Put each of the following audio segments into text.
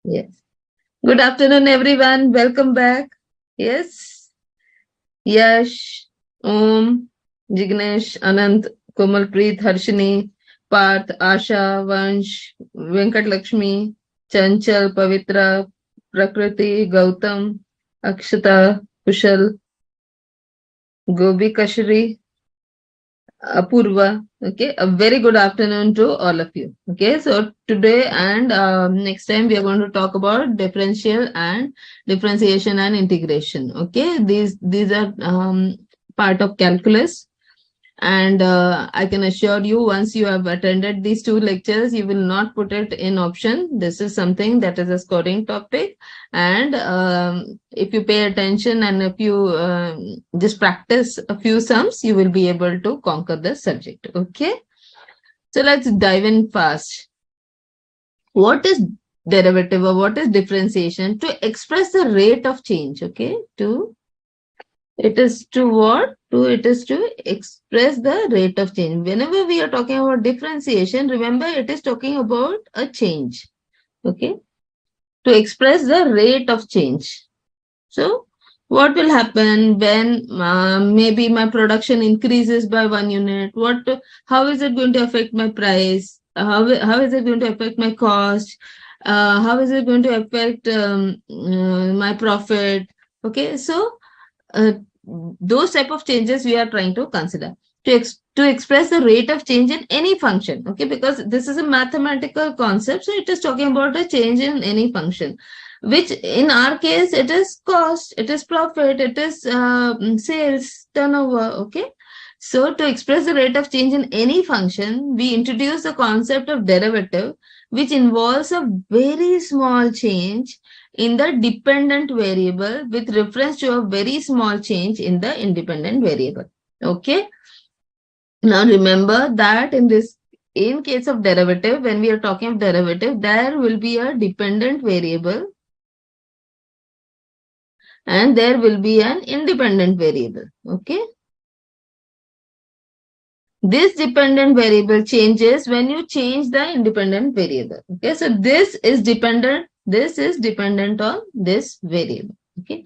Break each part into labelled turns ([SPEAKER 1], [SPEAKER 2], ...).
[SPEAKER 1] Yes. Good afternoon, everyone. Welcome back. Yes. Yash, Om, Jignesh, Anant, Komalpreet, Harshini, Parth, Asha, Vansh, Venkat Lakshmi, Chanchal, Pavitra, Prakriti, Gautam, Akshata, Kushal, Gobi Kashri, Apurva. Okay, a very good afternoon to all of you. Okay, so today and next time we are going to talk about differential and differentiation and integration. Okay, these are part of calculus, and I can assure you, once you have attended these two lectures, you will not put it in option. This is something that is a scoring topic. And if you pay attention and if you just practice a few sums, you will be able to conquer the subject. Okay. So let's dive in fast. What is derivative or what is differentiation? To express the rate of change. Okay. It is to what? It is to express the rate of change. Whenever we are talking about differentiation, remember it is talking about a change. Okay. To express the rate of change. So what will happen when maybe my production increases by 1 unit? How is it going to affect my price? How is it going to affect my cost? How is it going to affect my profit? Okay. So uh, those type of changes we are trying to consider to express the rate of change in any function. Okay, because this is a mathematical concept, so it is talking about a change in any function, which in our case it is cost, it is profit, it is sales, turnover. Okay, so to express the rate of change in any function, we introduce the concept of derivative, which involves a very small change in the dependent variable with reference to a very small change in the independent variable. Okay. Now remember that in case of derivative, when we are talking of derivative, there will be a dependent variable and there will be an independent variable. Okay. This dependent variable changes when you change the independent variable. Okay. So this is dependent on this variable. Okay.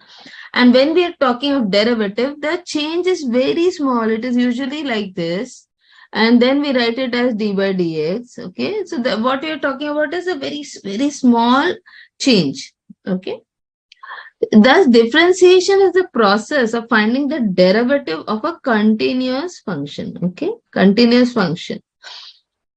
[SPEAKER 1] And when we are talking of derivative, the change is very small. It is usually like this. And then we write it as d by dx. Okay. So what we are talking about is a very, very small change. Okay. Thus, differentiation is the process of finding the derivative of a continuous function. Okay. Continuous function.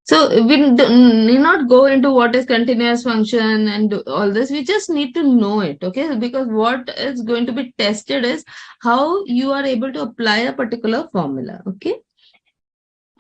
[SPEAKER 1] So we need not go into what is continuous function and all this. We just need to know it, okay? Because what is going to be tested is how you are able to apply a particular formula, okay?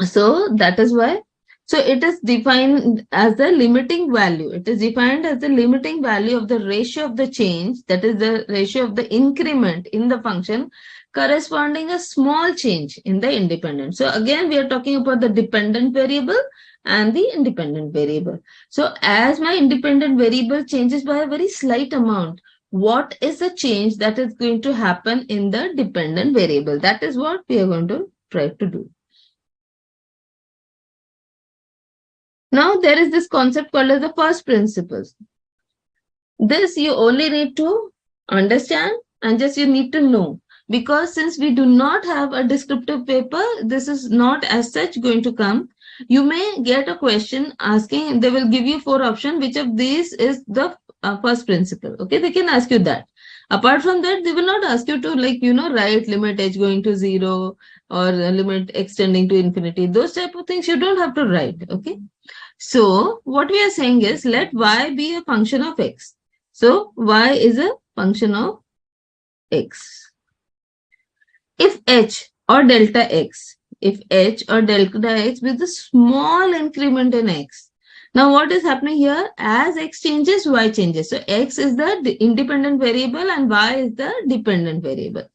[SPEAKER 1] So that is why. So it is defined as the limiting value. It is defined as the limiting value of the ratio of the change, that is the ratio of the increment in the function corresponding a small change in the independent. So again, we are talking about the dependent variable and the independent variable. So as my independent variable changes by a very slight amount, what is the change that is going to happen in the dependent variable? That is what we are going to try to do. Now there is this concept called as the first principles. This you only need to understand and just you need to know, because since we do not have a descriptive paper, this is not as such going to come. You may get a question asking, they will give you 4 options, which of these is the first principle. Okay, they can ask you that. Apart from that, they will not ask you to write limit h going to 0 or limit extending to infinity. Those type of things you don't have to write. Okay. So what we are saying is let y be a function of x. So y is a function of x. If h or delta x, with a small increment in x. Now what is happening here? As x changes, y changes. So x is the independent variable and y is the dependent variable.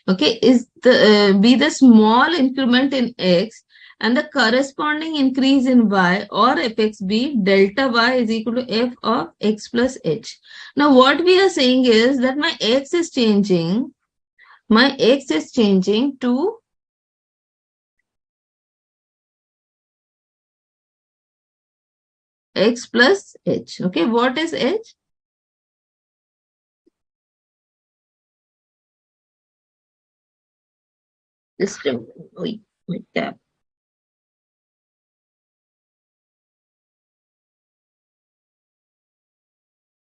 [SPEAKER 1] Okay, is the small increment in x and the corresponding increase in y, or if x be delta y is equal to f of x plus h. Now what we are saying is that my x is changing to x plus h. Okay, what is h? System. Wait, tab.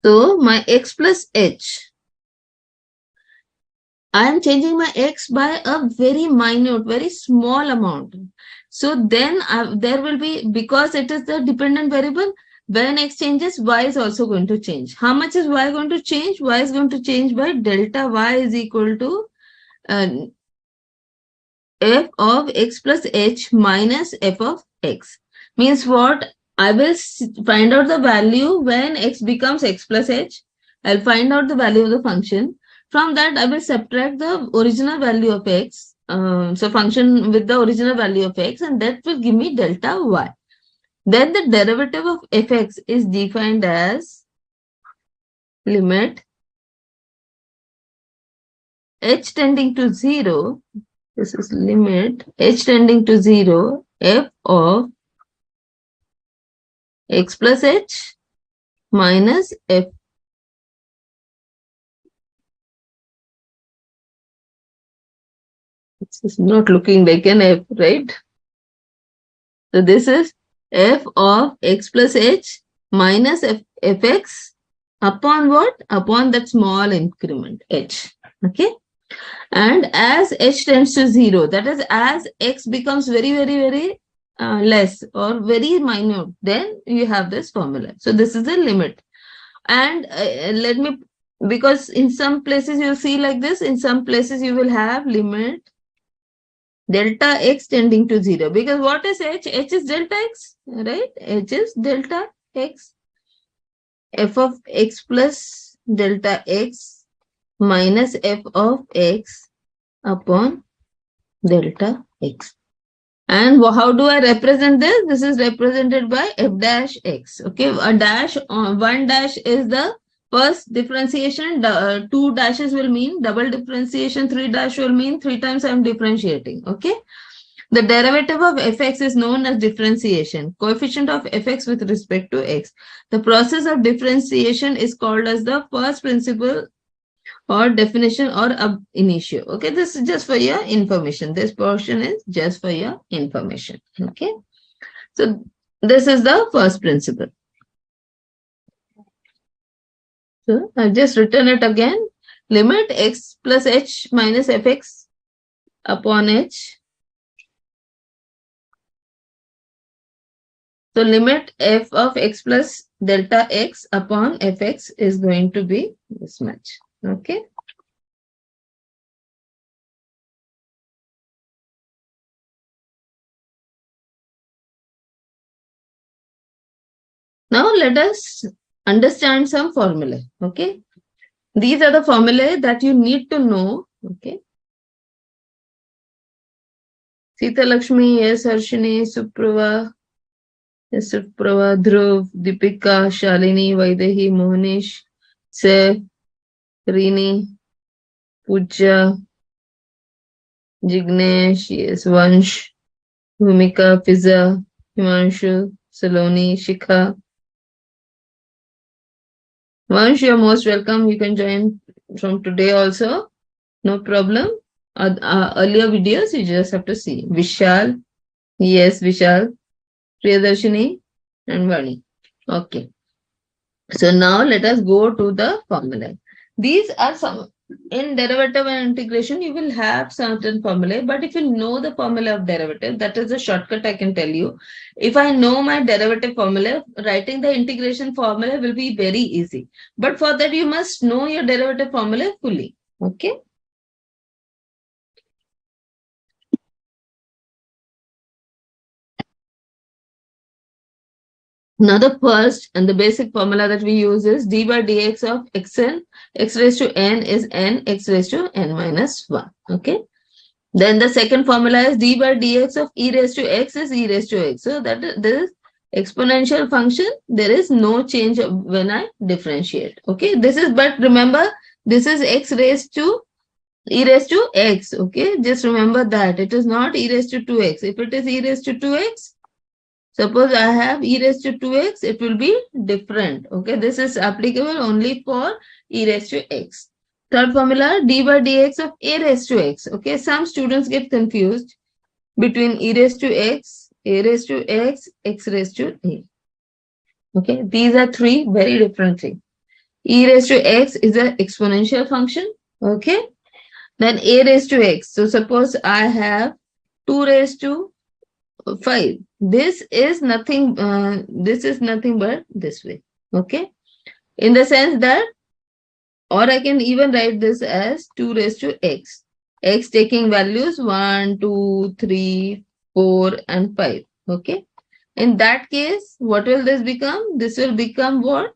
[SPEAKER 1] So my x plus h, I am changing my x by a very minute, very small amount. So then there will be, because it is the dependent variable, when x changes, y is also going to change. How much is y going to change? Y is going to change by delta y is equal to uh, f of x plus h minus f of x. Means what? I will find out the value when x becomes x plus h. I'll find out the value of the function. From that, I will subtract the original value of x. So function with the original value of x, and that will give me delta y. Then the derivative of fx is defined as limit h tending to 0. This is limit h tending to 0 f of x plus h minus f. It's not looking like an f, right? So this is f of x plus h minus fx upon what? Upon that small increment h. Okay. And as h tends to 0, that is as x becomes very, very, very less or very minute, then you have this formula. So this is the limit. And let me, because in some places you'll see like this, in some places you will have limit delta x tending to 0. Because what is h? H is delta x, right? H is delta x. F of x plus delta x minus f of x upon delta x. And how do I represent this? This is represented by f dash x. Okay, a dash, one dash is the first differentiation, two dashes will mean double differentiation, three dash will mean three times I am differentiating. Okay. The derivative of fx is known as differentiation, coefficient of fx with respect to x. The process of differentiation is called as the first principle or definition or ab initio. Okay, this is just for your information. This portion is just for your information. Okay, so this is the first principle. So I've just written it again. Limit x plus h minus fx upon h. So limit f of x plus delta x upon fx is going to be this much. Okay. Now let us understand some formulae. Okay. These are the formulae that you need to know. Okay. Sita Lakshmi, yes, Harshini, Suprava, yes, Suprava, Dhruv, Deepika, Shalini, Vaidehi, Mohnish, Saif, Rini, Pooja, Jignesh, yes, Vansh, Bhumika, Fiza, Himanshu, Saloni, Shikha. Vansh, you're most welcome. You can join from today also. No problem. Earlier videos, you just have to see. Vishal, yes, Vishal, Priyadarshini, and Vani. Okay. So now let us go to the formula. These are some, in derivative and integration, you will have certain formulae, but if you know the formula of derivative, that is a shortcut I can tell you. If I know my derivative formula, writing the integration formula will be very easy. But for that, you must know your derivative formula fully. Okay. Now the first and the basic formula that we use is d by dx of xn, x raised to n is n, x raised to n minus 1. Okay. Then the second formula is d by dx of e raised to x is e raised to x. So that this is exponential function. There is no change when I differentiate. Okay. This is, but remember, this is x raised to e raised to x. Okay. Just remember that it is not e raised to 2x. If it is e raised to 2x, suppose I have e raised to 2x, it will be different. Okay, this is applicable only for e raised to x. Third formula, d by dx of a raised to x. Okay, some students get confused between e raised to x, a raised to x, x raised to a. Okay, these are three very different things. E raised to x is an exponential function. Okay, then a raised to x. So suppose I have 2 raised to 5. This is nothing. This is nothing but this way. Okay, in the sense that, or I can even write this as 2 raised to x. X taking values 1, 2, 3, 4, and 5. Okay. In that case, what will this become? This will become what?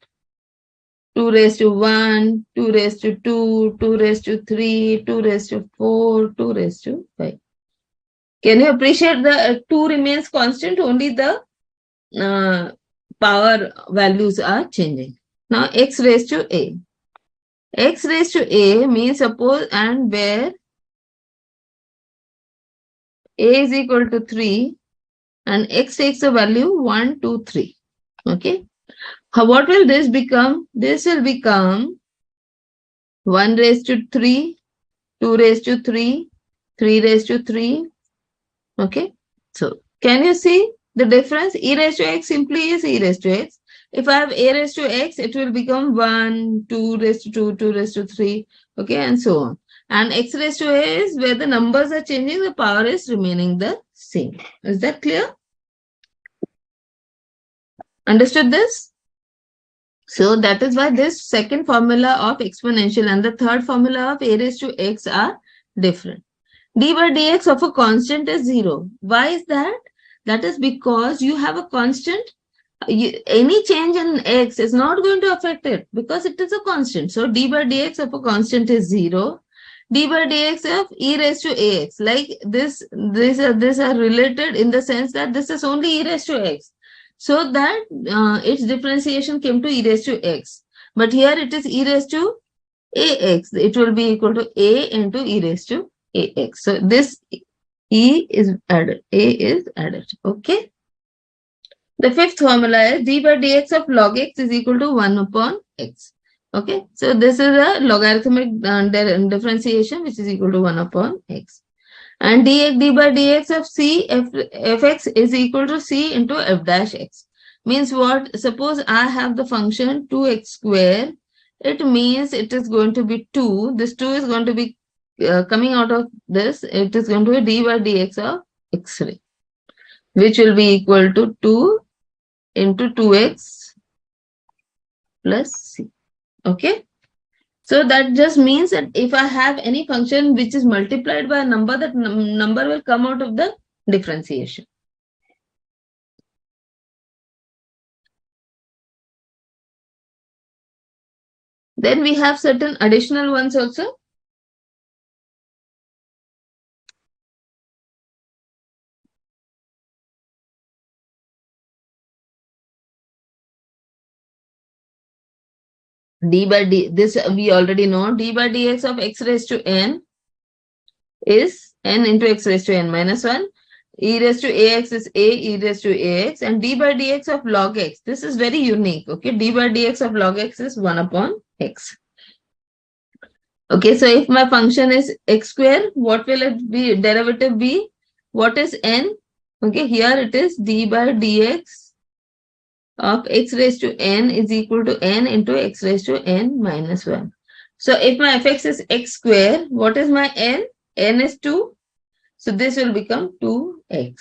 [SPEAKER 1] 2 raised to 1, 2 raised to 2, 2 raised to 3, 2 raised to 4, 2 raised to 5. Can you appreciate the 2 remains constant? Only the power values are changing. Now x raised to a. X raised to a means suppose and where a is equal to 3 and x takes a value 1, 2, 3. Okay. What will this become? This will become 1 raised to 3, 2 raised to 3, 3 raised to 3. Okay. So can you see the difference? E raised to x simply is e raised to x. If I have a raised to x, it will become 1, 2 raised to 2, 2 raised to 3. Okay. And so on. And x raised to a is where the numbers are changing, the power is remaining the same. Is that clear? Understood this? So that is why this second formula of exponential and the third formula of a raised to x are different. D by dx of a constant is 0. Why is that? That is because you have a constant. Any change in x is not going to affect it because it is a constant. So d by dx of a constant is 0. D by dx of e raised to ax. Like this, these are related in the sense that this is only e raised to x. So that its differentiation came to e raised to x. But here it is e raised to ax. It will be equal to a into e raised to ax. So this e is added. A is added. Okay. The fifth formula is d by dx of log x is equal to 1 upon x. Okay. So this is a logarithmic differentiation which is equal to 1 upon x. And d by dx of c fx is equal to c into f dash x. Means what? Suppose I have the function 2x square. It means it is going to be 2. This 2 is going to be coming out of this. It is going to be d by dx of x-ray, which will be equal to 2 into 2x plus c. Okay. So that just means that if I have any function which is multiplied by a number, that number will come out of the differentiation. Then we have certain additional ones also. D by d, this we already know. D by dx of x raised to n is n into x raised to n minus 1. E raised to ax is a e raised to ax, and d by dx of log x. This is very unique. Okay, d by dx of log x is 1 upon x. Okay, so if my function is x square, what will it be? Derivative be? What is n? Okay, here it is d by dx of x raised to n is equal to n into x raised to n minus 1. So if my fx is x square, what is my n? N is 2. So this will become 2x.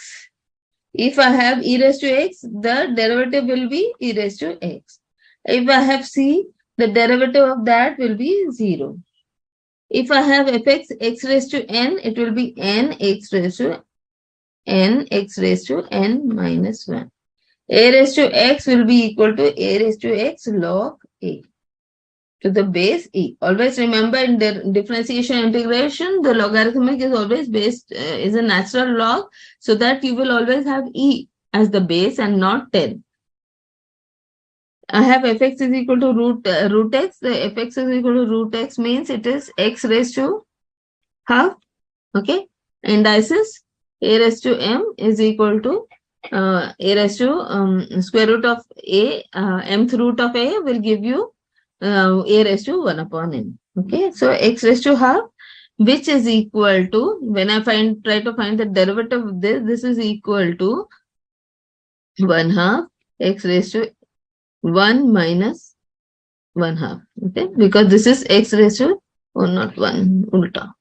[SPEAKER 1] If I have e raised to x, the derivative will be e raised to x. If I have c, the derivative of that will be 0. If I have fx x raised to n, it will be n x raised to n minus 1. A raised to x will be equal to a raised to x log a to the base e. Always remember in the differentiation integration, the logarithmic is always based, is a natural log, so that you will always have e as the base and not 10. I have fx is equal to root x. The fx is equal to root x means it is x raised to half. Okay. Indices a raised to m is equal to a raised to square root of a, mth root of a will give you a raised to 1 upon n. Okay, so x raised to half, which is equal to, when I try to find the derivative of this is equal to 1 half x raised to 1 minus 1 half. Okay, because this is x raised to, oh, not 1, ulta.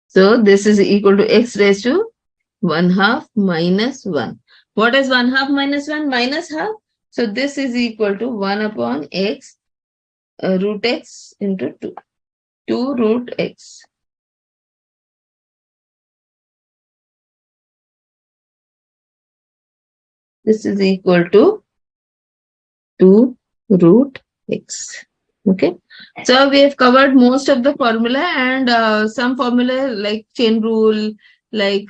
[SPEAKER 1] So this is equal to x raised to 1 half minus 1. What is 1 half minus 1? Minus half. So this is equal to 1 upon x root x into 2. 2 root x. This is equal to 2 root x. Okay. So we have covered most of the formula, and some formula like chain rule, like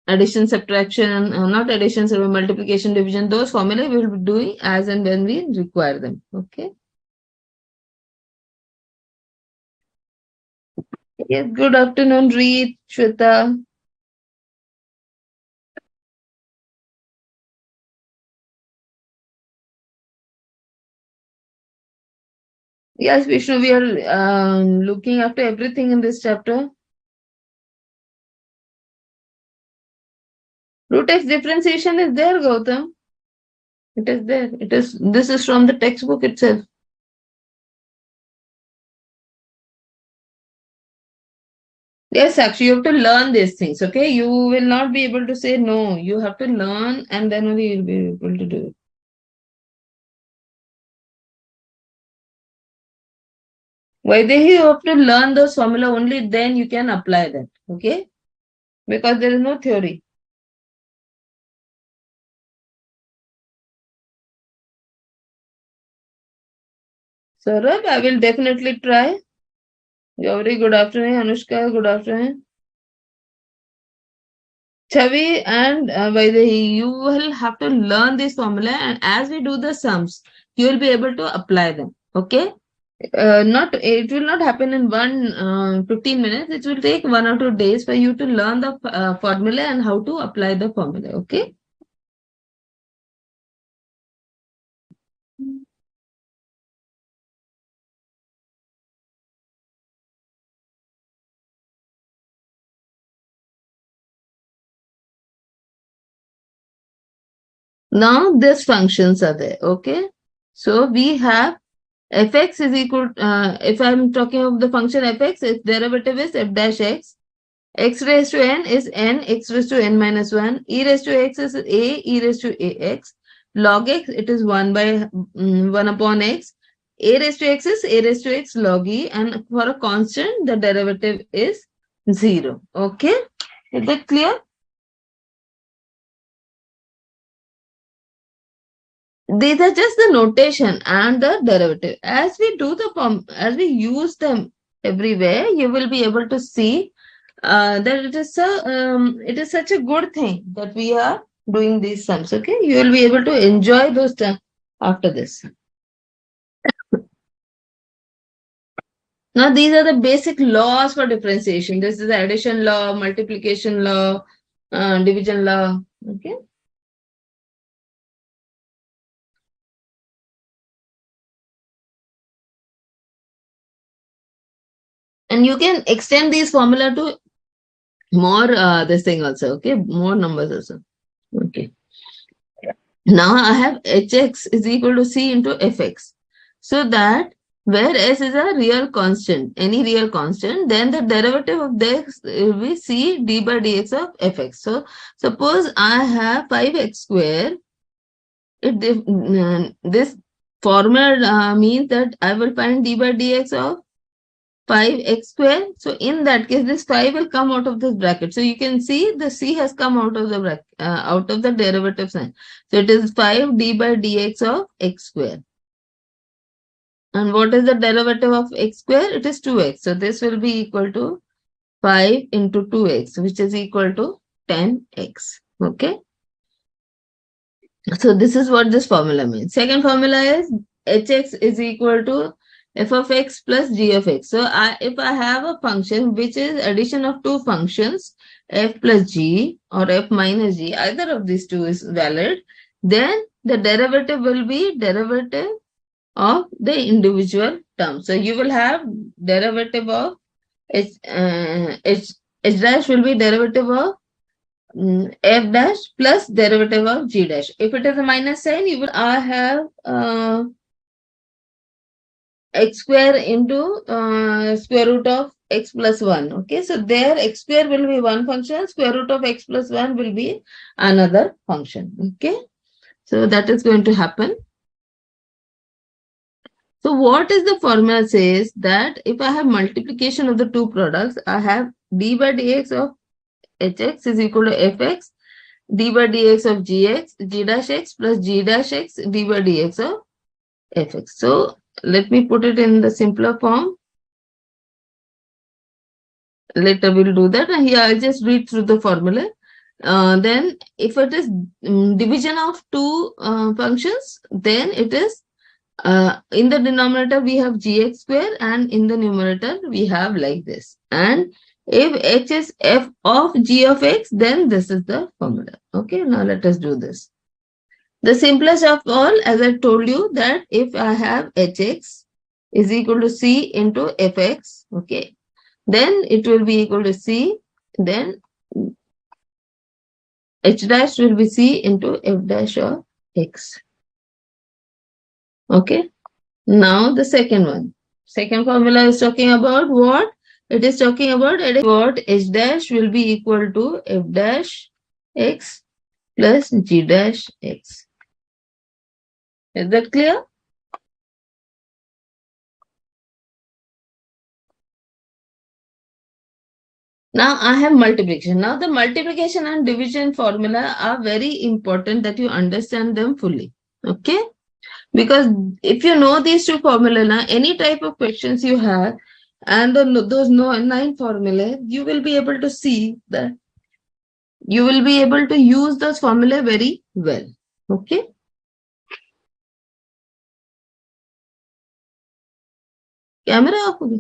[SPEAKER 1] addition, subtraction, not addition, so multiplication, division, those formula we will be doing as and when we require them. Okay. Yes, good afternoon, Reed, Shweta. Yes, Vishnu, we are looking after everything in this chapter. Root x differentiation is there, Gautam. It is there. It is. This is from the textbook itself. Yes, actually, you have to learn these things. Okay, you will not be able to say no. You have to learn, and then only you'll be able to do it. Why they you have to learn those formula only then you can apply that. Okay, because there is no theory. Saurabh, I will definitely try. Gauri, good afternoon. Anushka, good afternoon. Chavi and Vaidehi, you will have to learn this formula, and as we do the sums, you will be able to apply them. Okay? Not it will not happen in 15 minutes. It will take 1 or 2 days for you to learn the formula and how to apply the formula. Okay? Now these functions are there. Okay? So we have fx is equal, if I'm talking of the function fx, its derivative is f dash x. X raised to n is n, x raised to n minus 1. E raised to x is a, e raised to ax. Log x, it is 1 by 1 upon x. A raised to x is a raised to x log e, and for a constant, the derivative is 0. Okay? Is that clear? These are just the notation and the derivative. As we do the form, as we use them everywhere, you will be able to see that it is such a good thing that we are doing these sums. Okay, you will be able to enjoy those terms after this. Now these are the basic laws for differentiation. This is the addition law, multiplication law, division law. Okay. And you can extend these formula to more this thing also. Okay, more numbers also. Okay. Now I have hx is equal to c into fx. So that where s is a real constant, any real constant, then the derivative of this will be c d by dx of fx. So suppose I have 5x square. This formula means that I will find d by dx of 5x square. So in that case, this 5 will come out of this bracket. So you can see the c has come out of the bracket, out of the derivative sign. So it is 5 d by dx of x square. And what is the derivative of x square? It is 2x. So this will be equal to 5 into 2x, which is equal to 10x. Okay. So this is what this formula means. Second formula is hx is equal to f of x plus g of x. So if I have a function which is addition of two functions, f plus g or f minus g, either of these two is valid, then the derivative will be derivative of the individual term. So you will have derivative of h dash will be derivative of f dash plus derivative of g dash. If it is a minus sign, you will have x square into square root of x plus 1. Okay, so there x square will be one function, square root of x plus 1 will be another function. Okay, so that is going to happen. So what is the formula says that if I have multiplication of the two products, I have d by dx of hx is equal to fx, d by dx of gx, g dash x plus g dash x, d by dx of fx. So let me put it in the simpler form. Later we'll do that. And here I'll just read through the formula. Then if it is division of two functions, then it is in the denominator we have gx square and in the numerator we have like this. And if h is f of g of x, then this is the formula. Okay, now let us do this. The simplest of all, as I told you, that if I have hx is equal to c into fx, okay, then it will be equal to c, then h dash will be c into f dash of x. Okay, now the second one. Second formula is talking about what? It is talking about what h dash will be equal to f dash x plus g dash x. Is that clear? Now I have multiplication. Now the multiplication and division formula are very important that you understand them fully. Okay? Because if you know these two formula, any type of questions you have and those 9 formula, you will be able to see that you will be able to use those formula very well. Okay? Camera off हो गया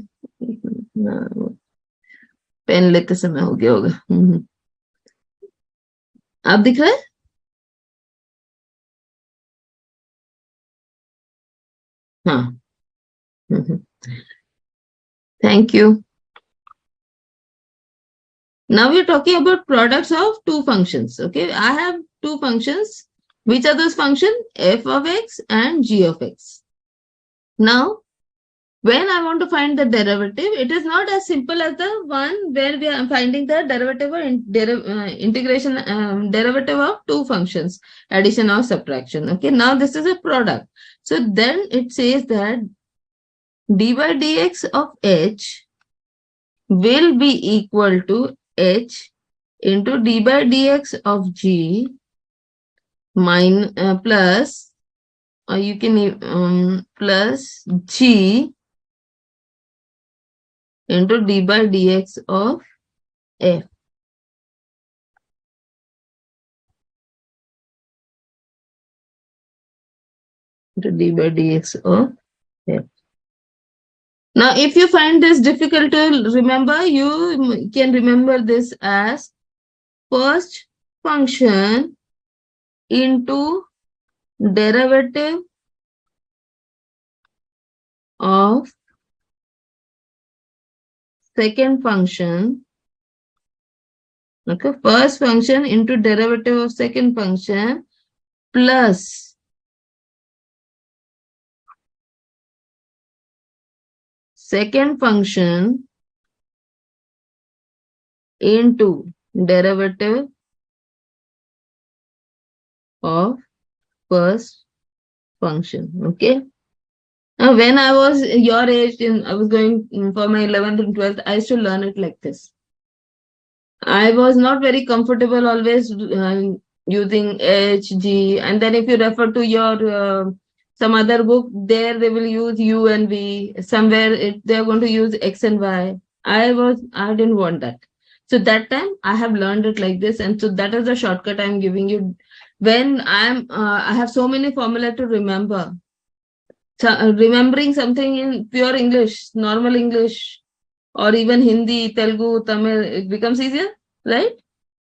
[SPEAKER 1] pen लेते समय हो गया होगा आप दिख रहे हैं हाँ thank you now we're talking about products of two functions. Okay, I have two functions. Which are those functions? F of x and g of x. Now when I want to find the derivative, it is not as simple as the one where we are finding the derivative or integration derivative of two functions, addition or subtraction. Okay, now this is a product. So then it says that d by dx of h will be equal to h into d by dx of g plus, or you can plus g into d by dx of f. Into d by dx of f. Now, if you find this difficult to remember, you can remember this as first function into derivative of second function. Okay, first function into derivative of second function plus second function into derivative of first function. Okay. Now, when I was your age, I was going for my 11th and 12th, I used to learn it like this. I was not very comfortable always using H, G, and then if you refer to your some other book, there they will use U and V. Somewhere they are going to use X and Y. I didn't want that. So that time I have learned it like this, and so that is the shortcut I am giving you. When I have so many formula to remember. remembering something in pure English, normal English, or even Hindi, Telugu, Tamil, it becomes easier, right?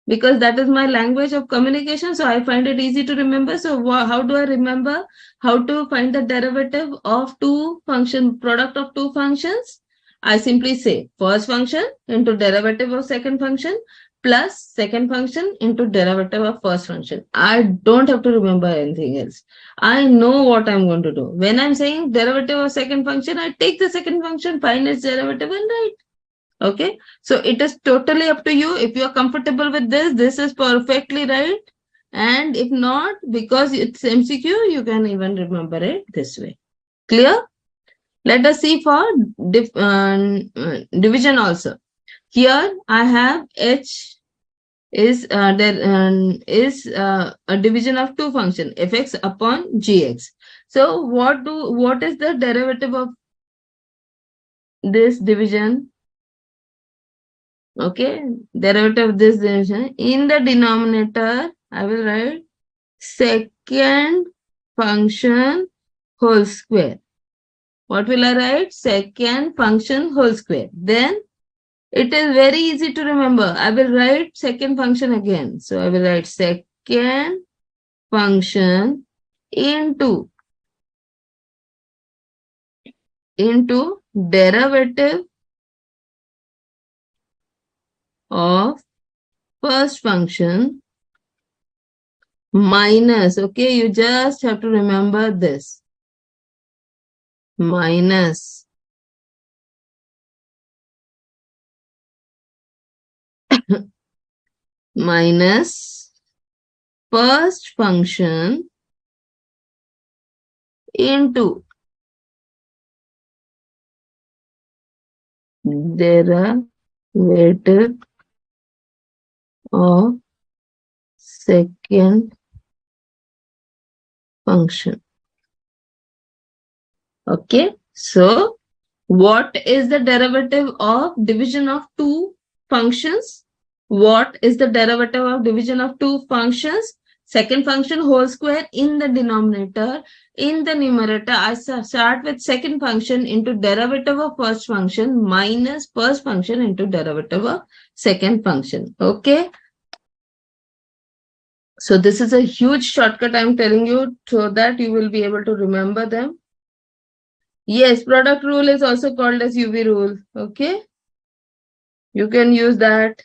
[SPEAKER 1] Because that is my language of communication, so I find it easy to remember. So how do I remember how to find the derivative of product of two functions? I simply say first function into derivative of second function plus second function into derivative of first function. I don't have to remember anything else. I know what I'm going to do. When I'm saying derivative of second function, I take the second function, find its derivative and write. Okay, so it is totally up to you. If you are comfortable with this is perfectly right. And if not, because it's MCQ, you can even remember it this way. Clear? Let us see for division also. Here I have H is a division of two function fx upon gx. So what is the derivative of this division? Okay, derivative of this division. In the denominator, I will write second function whole square. What will I write? Second function whole square. Then it is very easy to remember. I will write second function again. So I will write second function into derivative of first function minus, okay, you just have to remember this, minus minus first function into derivative of second function. Okay, so what is the derivative of division of two functions? What is the derivative of division of two functions? Second function whole square in the denominator. In the numerator, I start with second function into derivative of first function minus first function into derivative of second function. Okay. So this is a huge shortcut I'm telling you so that you will be able to remember them. Yes, product rule is also called as UV rule. Okay. You can use that.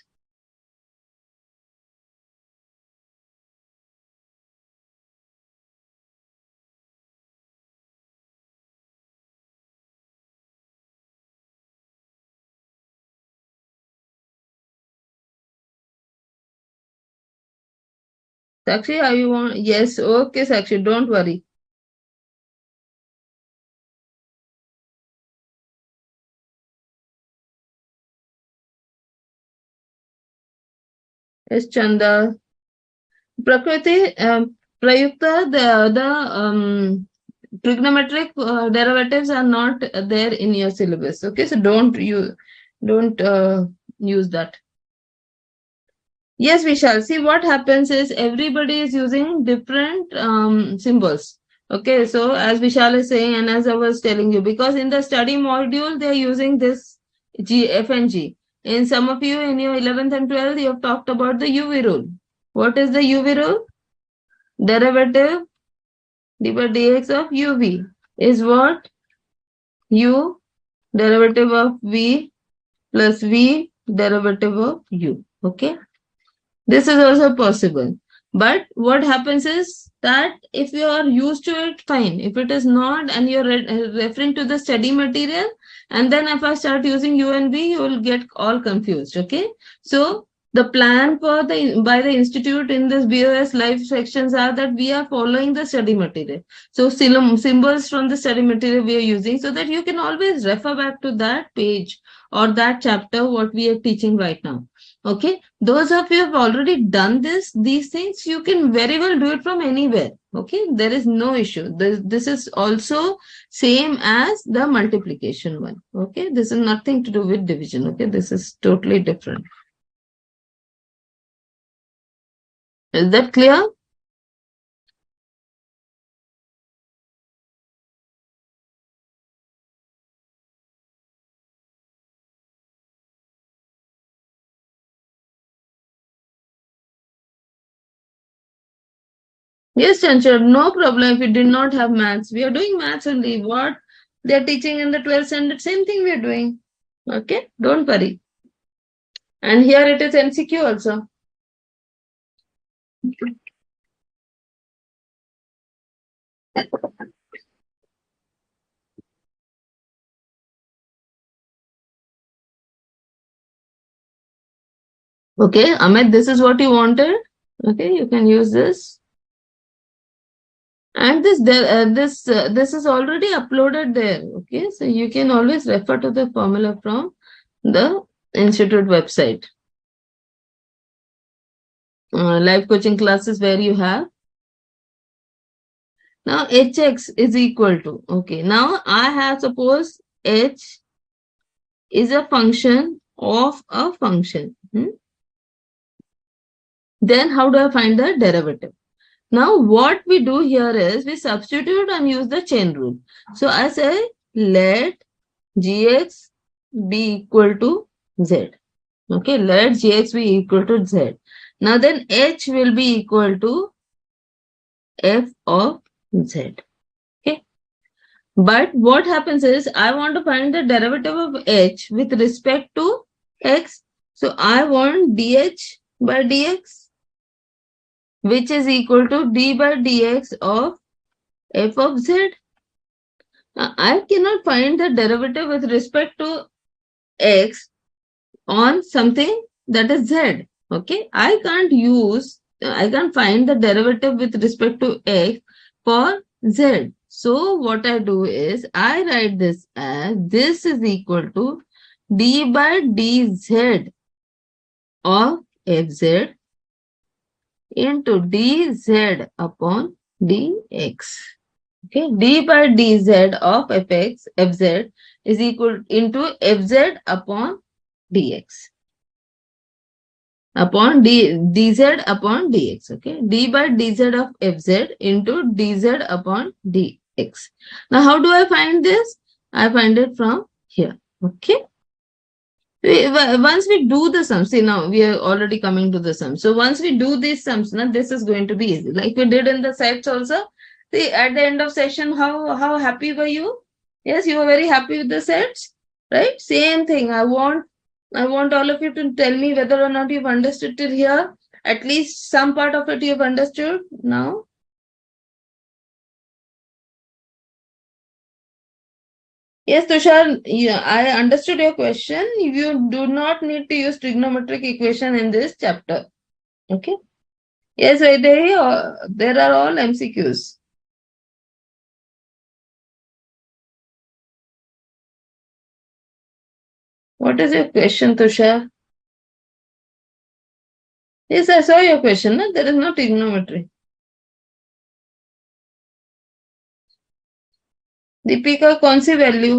[SPEAKER 1] Sakshi, are you on? Yes, okay, Sakshi, don't worry. Yes, Chanda. Prakriti, Prayukta, the trigonometric derivatives are not there in your syllabus. Okay, so don't use that. Yes, we shall see. What happens is everybody is using different symbols. Okay, so as Vishal is saying, and as I was telling you, because in the study module, they are using this F and G. In some of you, in your 11th and 12th, you have talked about the UV rule. What is the UV rule? Derivative d by dx of UV is what? U derivative of V plus V derivative of U. Okay. This is also possible. But what happens is that if you are used to it, fine. If it is not and you're referring to the study material, and then if I start using U and V, you will get all confused. Okay. So the plan for by the institute in this BOS live sections are that we are following the study material. So symbols from the study material we are using so that you can always refer back to that page or that chapter what we are teaching right now. Okay, those of you have already done these things, you can very well do it from anywhere. Okay, there is no issue. This is also same as the multiplication one. Okay, this is nothing to do with division. Okay, this is totally different. Is that clear? Yes, Chanchal, no problem if you did not have maths. We are doing maths only. What they are teaching in the 12th standard, same thing we are doing. Okay, don't worry. And here it is MCQ also. Okay, Amit, this is what you wanted. Okay, you can use this. And this is already uploaded there. Okay, so you can always refer to the formula from the institute website. Live coaching classes where you have. Now hx is equal to, okay, now I have suppose h is a function of a function. Then how do I find the derivative? Now what we do here is we substitute and use the chain rule. So I say let gx be equal to z. Okay, let gx be equal to z. Now then h will be equal to f of z. Okay. But what happens is I want to find the derivative of h with respect to x. So I want dh by dx, which is equal to d by dx of f of z. Now, I cannot find the derivative with respect to x on something that is z. Okay, I can't find the derivative with respect to x for z. So what I do is I write this as this is equal to d by dz of fz into dz upon dx. Okay, d by dz of fz is equal into fz upon dx. Upon dz upon dx. Okay, d by dz of fz into dz upon dx. Now how do I find this? I find it from here. Okay, once we do the sum, see, now we are already coming to the sum. So once we do these sums, now this is going to be easy, like we did in the sets also. See, at the end of session, how happy were you? Yes, you were very happy with the sets, right? Same thing. I want all of you to tell me whether or not you've understood till here. At least some part of it you've understood now. Yes, Tushar, yeah, I understood your question. You do not need to use trigonometric equation in this chapter. Okay. Yes, there are all MCQs. What is your question, Tushar? Yes, I saw your question. No? There is no trigonometry. Deepika कौन सी value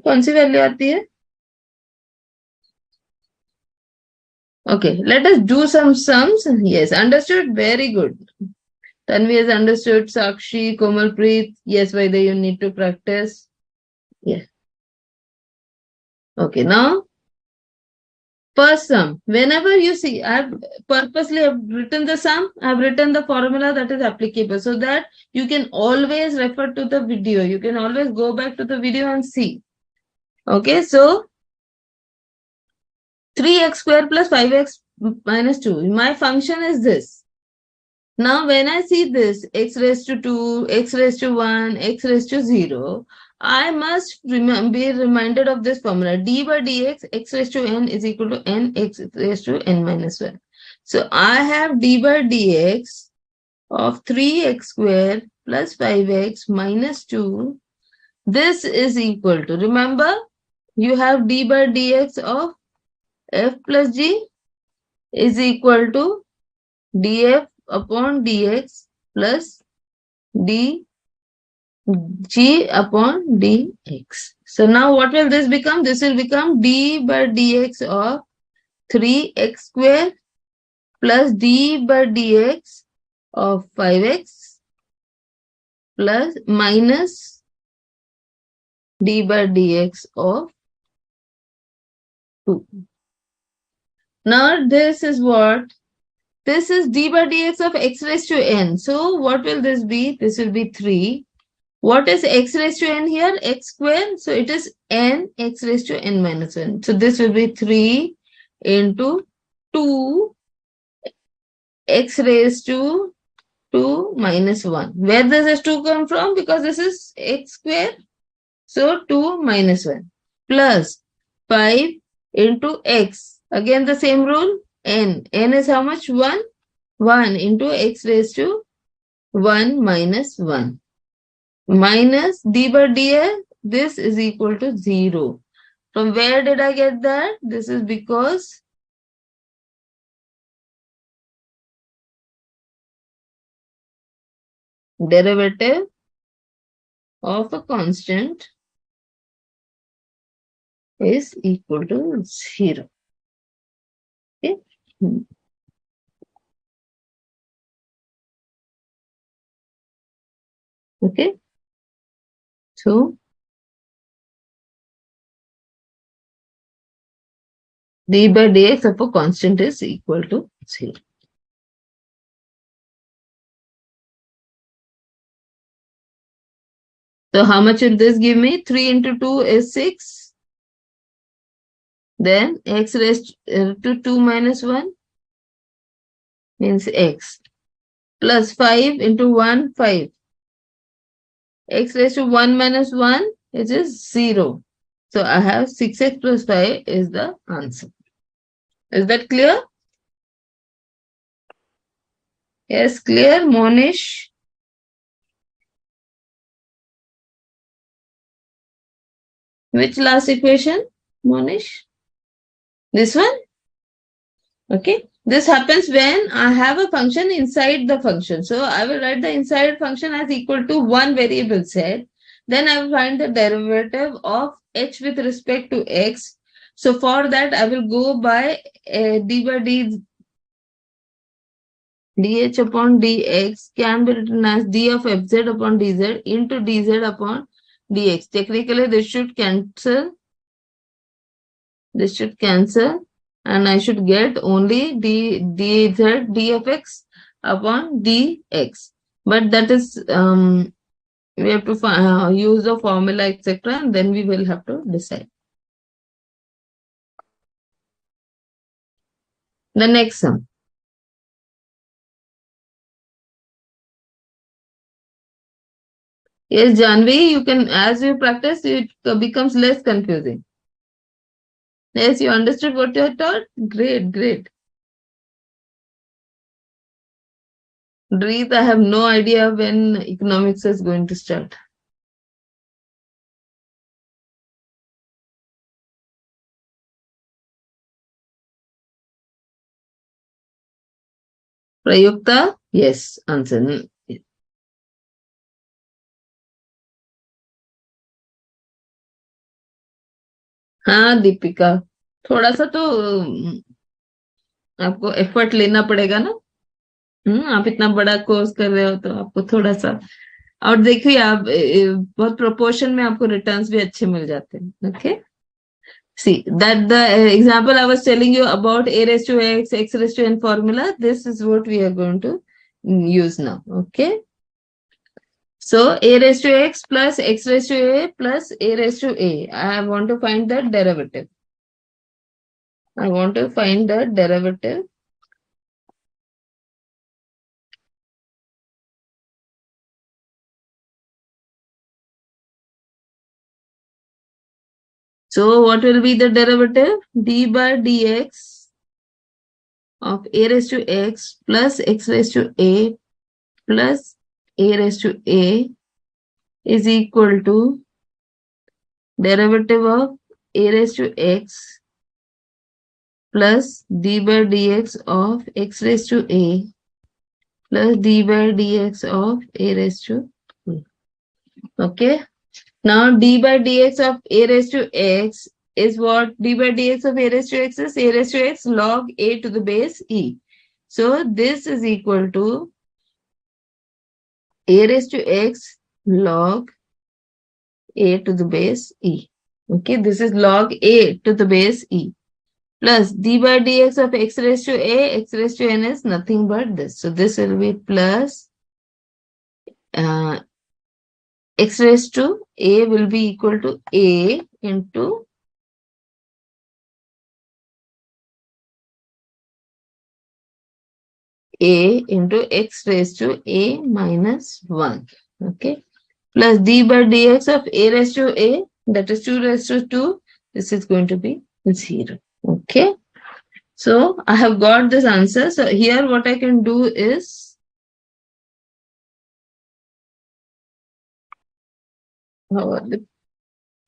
[SPEAKER 1] कौन सी value आती है Okay, let us do some sums. Yes, understood. Very good. Tanvi has understood. Sakshi, Komalpreet. Yes, whether you need to practice. Yes. Okay, now first sum. Whenever you see, I've purposely have written the sum. I've written the formula that is applicable so that you can always refer to the video. You can always go back to the video and see. Okay, so 3x square plus 5x minus 2. My function is this. Now, when I see this x raised to 2, x raised to 1, x raised to 0, I must be reminded of this formula. D by dx, x raised to n is equal to n x raised to n minus 1. So, I have d by dx of 3x square plus 5x minus 2. This is equal to, remember, you have d by dx of f plus g is equal to df upon dx plus dg upon dx. So now what will this become? This will become d by dx of 3x square plus d by dx of 5x plus minus d by dx of 2. Now this is what this is d by dx of x raised to n. So what will this be? This will be 3. What is x raised to n here? X square. So it is n x raised to n minus 1. So this will be 3 into 2 x raised to 2 minus 1. Where does this 2 come from? Because this is x square. So 2 minus 1 plus 5 into x. Again the same rule. N. N is how much? 1. 1 into x raised to 1 minus 1. Minus d by dx. This is equal to 0. From where did I get that? This is because derivative of a constant is equal to 0. Okay. Okay. So d by dx of a constant is equal to 0. So how much will this give me? 3 into 2 is 6. Then x raised to 2 minus 1 means x. Plus 5 into 1, 5. X raised to 1 minus 1, which is 0. So I have 6x plus 5 is the answer. Is that clear? Yes, clear, Monish? Which last equation, Monish? This one? Okay. This happens when I have a function inside the function. So I will write the inside function as equal to one variable z. Then I will find the derivative of h with respect to x. So for that, I will go by d by dh upon dx can be written as d of fz upon dz into dz upon dx. Technically, this should cancel. This should cancel. And I should get only dz d of x upon dx. But that is, we have to use the formula, etc. And then we will have to decide. The next sum. Yes, Janvi, you can, as you practice, it becomes less confusing. Yes, you understood what you are taught? Great, great. Read, I have no idea when economics is going to start. Prayukta? Yes, answer. हाँ दीपिका, थोड़ा सा तो आपको effort लेना पड़ेगा ना। आप इतना बड़ा कोर्स कर रहे हो तो आपको थोड़ा सा, और देखिए आप बहुत प्रोपोर्शन में आपको रिटर्न्स भी अच्छे मिल जाते हैं। Okay, see that the example I was telling you about a raised to x, x raised to n formula, this is what we are going to use now. Okay, so a raised to x plus x raised to a plus a raised to a, I want to find the derivative. I want to find the derivative. So what will be the derivative? D by dx of a raised to x plus x raised to a plus a raised to a is equal to derivative of a raised to x plus d by dx of x raised to a plus d by dx of a raised to a. Okay. Now d by dx of a raised to x is what? D by dx of a raised to x is a raised to x log a to the base e. So this is equal to a raised to x log a to the base e. Okay, this is log a to the base e. plus d by dx of x raised to a, x raised to n is nothing but this. So this will be plus uh, x raised to a will be equal to a into x raised to a minus 1. Okay. Plus d by dx of a raised to a, that is 2 raised to 2. This is going to be 0. Okay. So I have got this answer. So here what I can do is,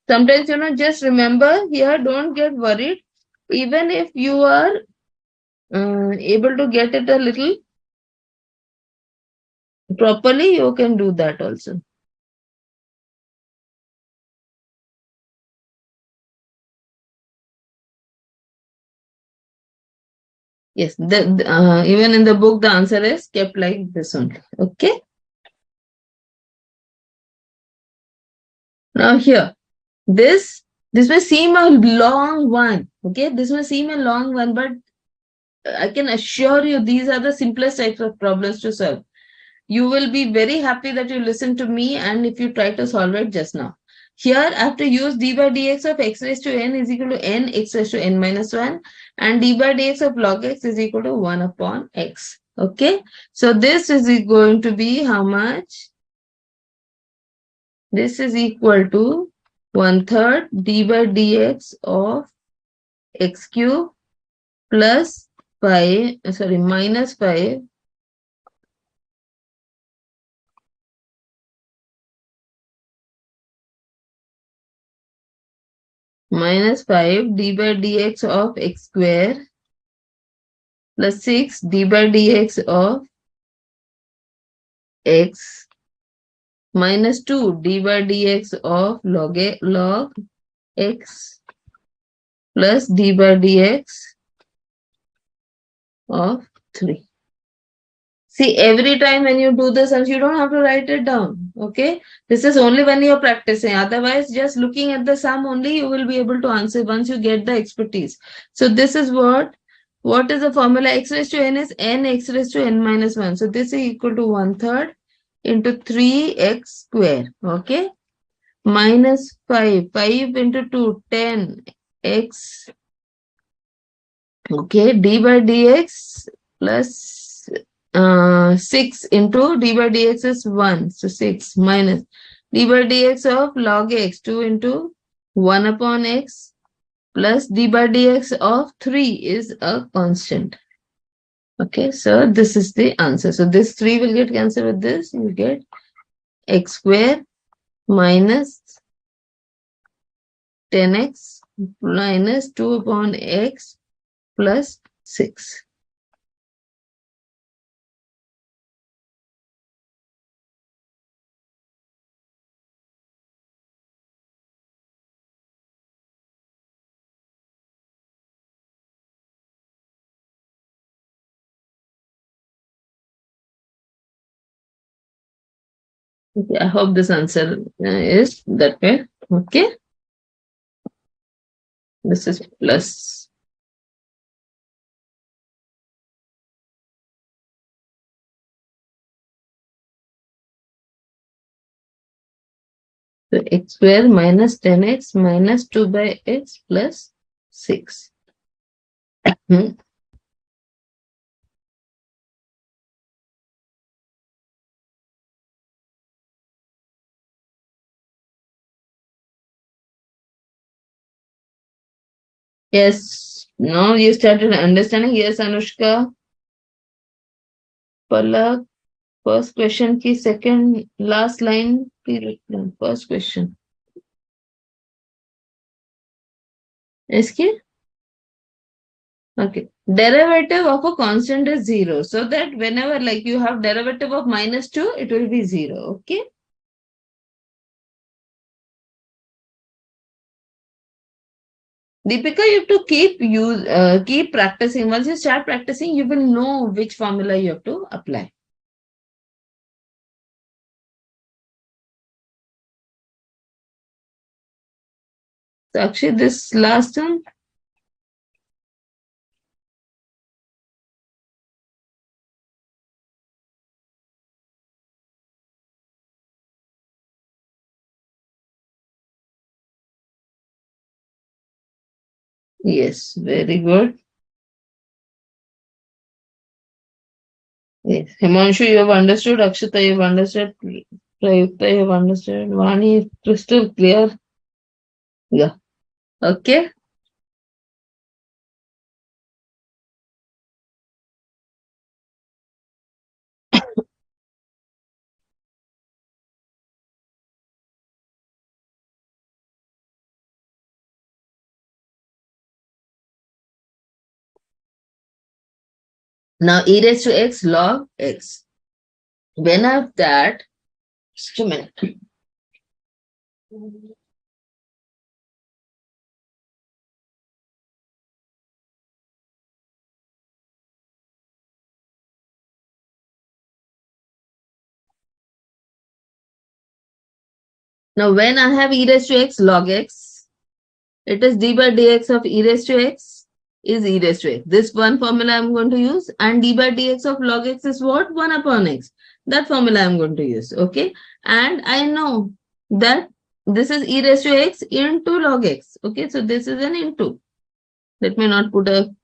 [SPEAKER 1] sometimes, just remember here, don't get worried. Even if you are able to get it a little properly, you can do that also. Yes, even in the book, the answer is kept like this only. Okay. Now here, this may seem a long one. Okay, this may seem a long one, but I can assure you these are the simplest types of problems to solve. You will be very happy that you listened to me and if you try to solve it just now. Here, I have to use d by dx of x raised to n is equal to n x raised to n minus 1 and d by dx of log x is equal to 1 upon x. Okay. So this is going to be how much? This is equal to 1/3 d by dx of x cube plus 5, minus 5 minus 5 d by dx of x square plus 6 d by dx of x minus 2 d by dx of log x plus d by dx of 3. See, every time when you do this, and you don't have to write it down. Okay. This is only when you're practicing. Otherwise, just looking at the sum only, you will be able to answer once you get the expertise. So this is what is the formula? X raised to n is n x raised to n minus 1. So this is equal to 1/3 into 3x square. Okay. Minus 5. 5 into 2, 10 x. Okay. D by dx plus 6 into d by dx is 1. So 6 minus d by dx of log x, 2 into 1 upon x plus d by dx of 3 is a constant. Okay, so this is the answer. So this 3 will get cancelled with this. You get x square minus 10x minus 2 upon x plus 6. Okay, I hope this answer is that way. Okay, this is plus. So x square minus 10x minus 2 by x plus 6. Yes, now you started understanding. Yes, Anushka. Palak, first question की second last line period. First question. इसकी? Okay. Derivative of a constant is 0. So that whenever like you have derivative of minus 2, it will be 0. Okay. Deepika, you have to keep practicing. Once you start practicing, you will know which formula you have to apply. So actually, this last one, Yes, very good. Yes. Himanshu, you have understood. Akshita, you have understood. Prayukta, you have understood. Vani, crystal clear. Yeah. Okay. Now e raised to x log x. When I have that, just a minute. Now when I have e raised to x log x, it is d by dx of e raised to x is e raised to x. This one formula I'm going to use, and d by dx of log x is what? 1 upon x. That formula I'm going to use. Okay. And I know that this is e raised to x into log x. Okay. So this is an into. Let me not put a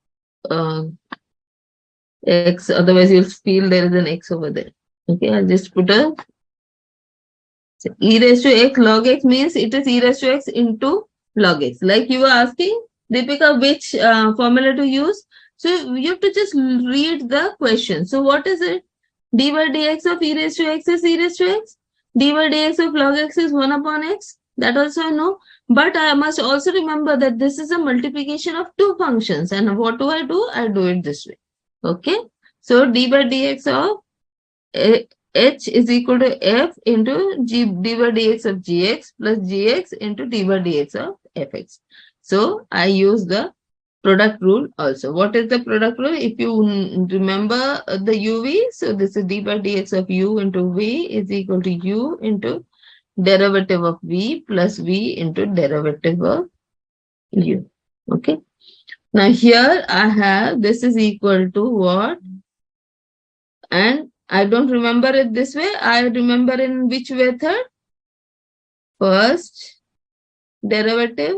[SPEAKER 1] x, otherwise you'll feel there is an x over there. Okay. I'll just put a so e raised to x log x means it is e raised to x into log x. Like you were asking, Deepika, which formula to use? So you have to just read the question. So what is it? D by dx of e raised to x is e raised to x. D by dx of log x is 1 upon x. That also I know. But I must also remember that this is a multiplication of two functions. And what do? I do it this way. Okay. So d by dx of h is equal to f into d by dx of gx plus gx into d by dx of fx. So I use the product rule also. What is the product rule? If you remember the uv, so this is d by dx of u into v is equal to u into derivative of v plus v into derivative of u. Okay. Now here I have this is equal to what? And I don't remember it this way. I remember in which method? First derivative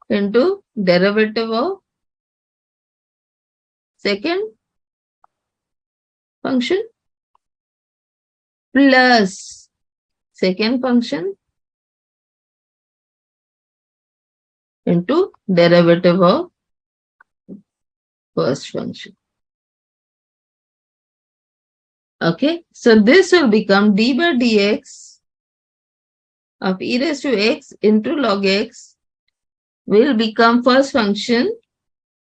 [SPEAKER 1] into derivative of second function plus second function into derivative of first function. Okay, so this will become d by dx of e raised to x into log x will become first function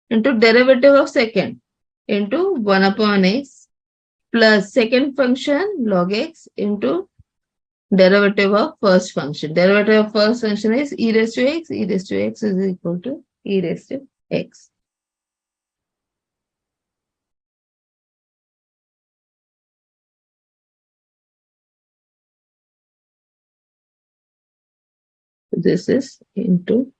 [SPEAKER 1] into derivative of second into 1 upon x plus second function log x into derivative of first function. Derivative of first function is e raised to x. E raised to x is equal to e raised to x. This is into.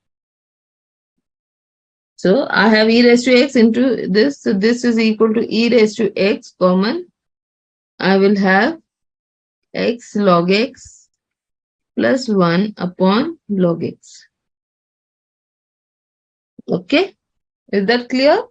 [SPEAKER 1] So I have e raised to x into this. So this is equal to e raised to x common. I will have x log x plus 1 upon log x. Okay. Is that clear?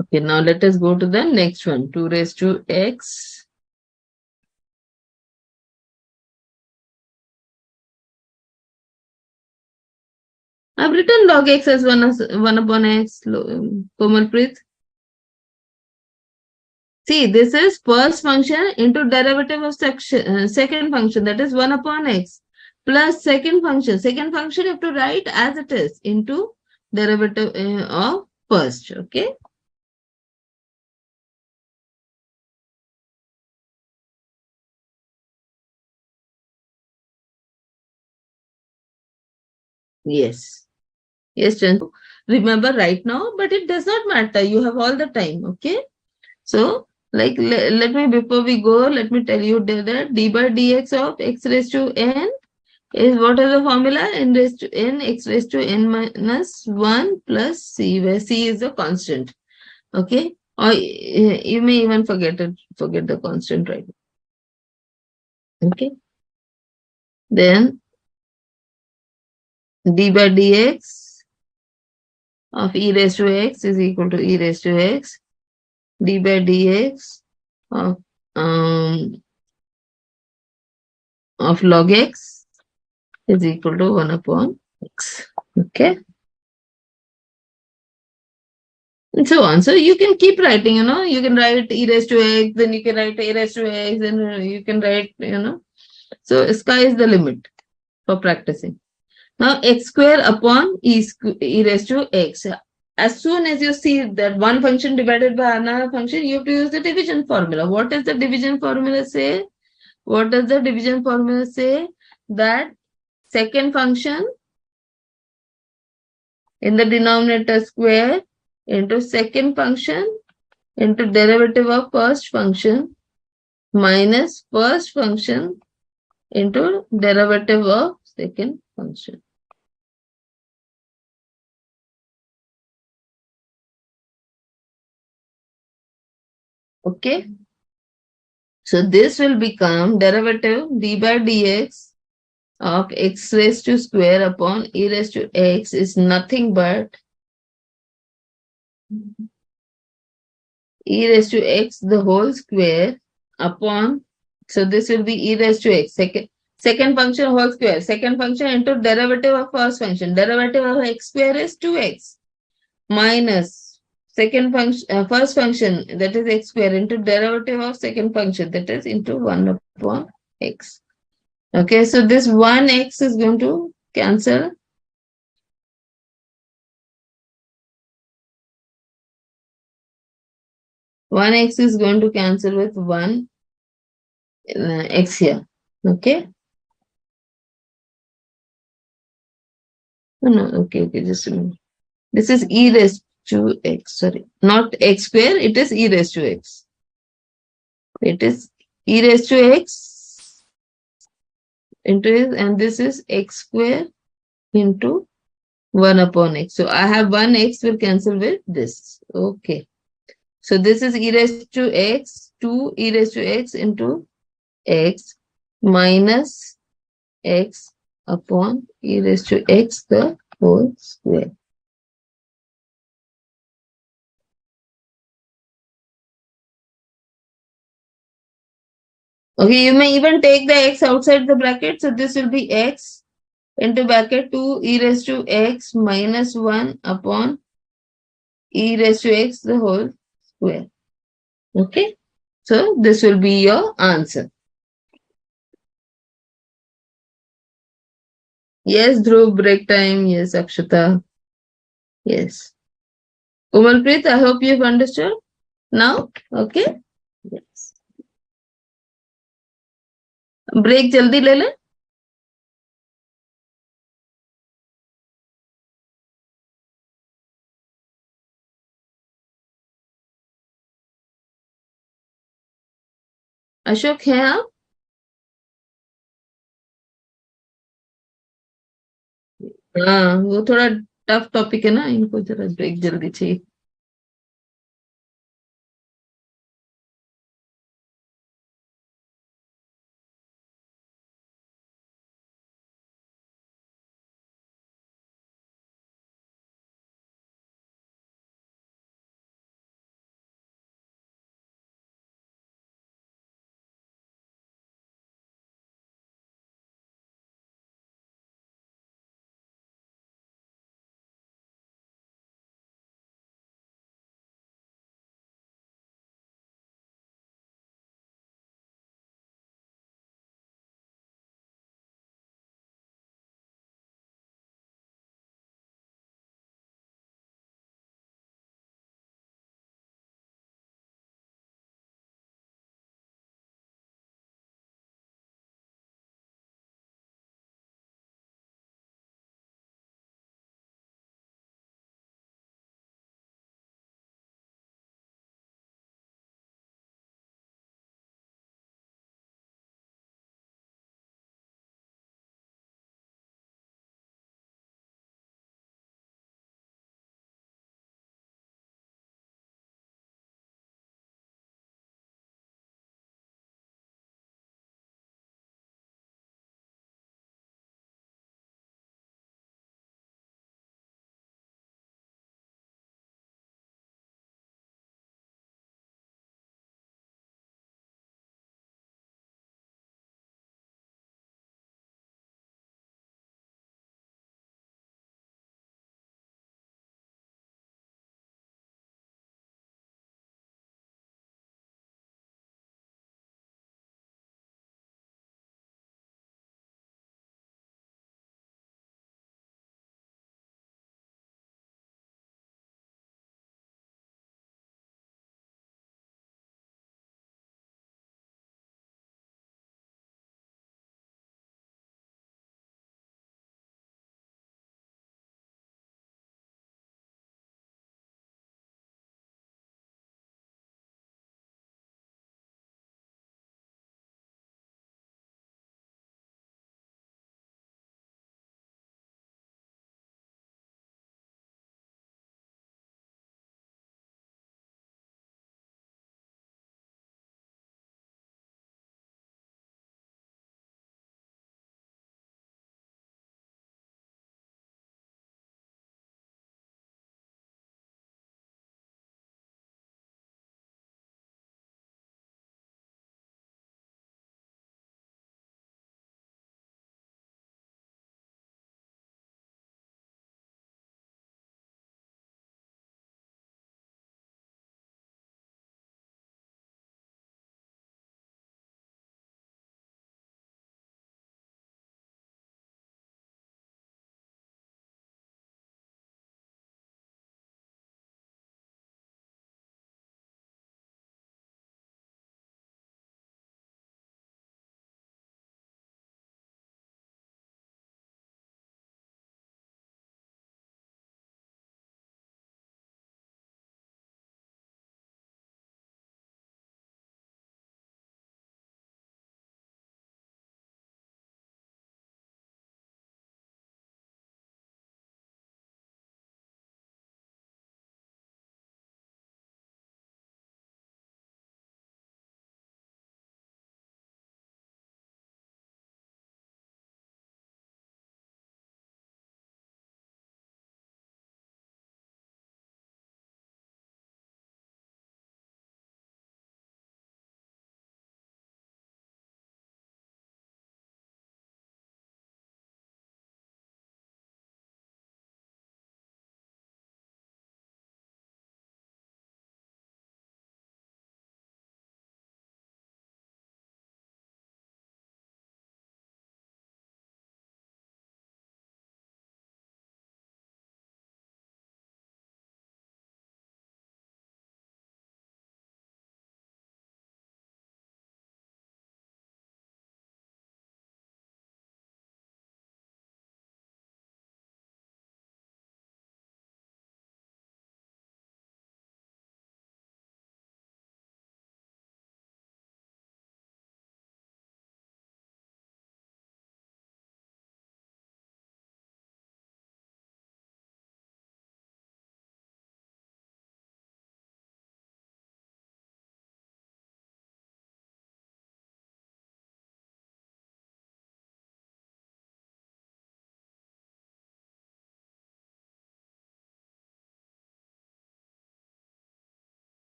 [SPEAKER 1] Okay, now let us go to the next one. 2 raised to x. I've written log x as 1 upon x, Komalpreet. See, this is first function into derivative of second function, that is 1 upon x, plus second function. Second function you have to write as it is into derivative of first. Okay. Yes. Yes, Chan. Remember right now, but it does not matter. You have all the time. Okay. So, like, let me, before we go, let me tell you that d by dx of x raised to n is what is the formula? N raised to n x raised to n minus 1 plus c, where c is the constant. Okay? Or you may even forget the constant, right? Okay? Then d by dx of e raised to x is equal to e raised to x. D by dx of log x is equal to 1 upon x. Okay? And so on. So you can keep writing, you can write e raised to x, then you can write a raised to x, then you can write. So sky is the limit for practicing. Now x square upon e raised to x. As soon as you see that one function divided by another function, you have to use the division formula. What does the division formula say? What does the division formula say? That second function in the denominator square into second function into derivative of first function minus first function into derivative of second function. Okay? So this will become derivative d by dx of x raised to square upon e raised to x is nothing but e raised to x the whole square upon, so this will be e raised to x, second function whole square, second function into derivative of first function. Derivative of x square is 2x minus second function, first function, that is x square, into derivative of second function, that is into 1 upon x. Okay, so this 1x is going to cancel. 1x is going to cancel with 1 x here. Okay. No, okay, just a minute. This is e raised to x, sorry, not x square, it is e raised to x. It is e raised to x into this, and this is x square into 1 upon x. So I have 1x will cancel with this. Okay. So this is e raised to x, 2 e raised to x into x minus x upon e raised to x the whole square. Okay, you may even take the x outside the bracket. So this will be x into bracket 2 e raised to x minus 1 upon e raised to x the whole square. Okay, so this will be your answer. Yes, Dhruv, break time. Yes, Akshata. Yes. Komalpreet, I hope you've understood now. Okay. Yes. Break jaldi le le. Ashok है आप? हाँ, वो थोड़ा tough topic है ना, इनको जरा break जल्दी चाहिए.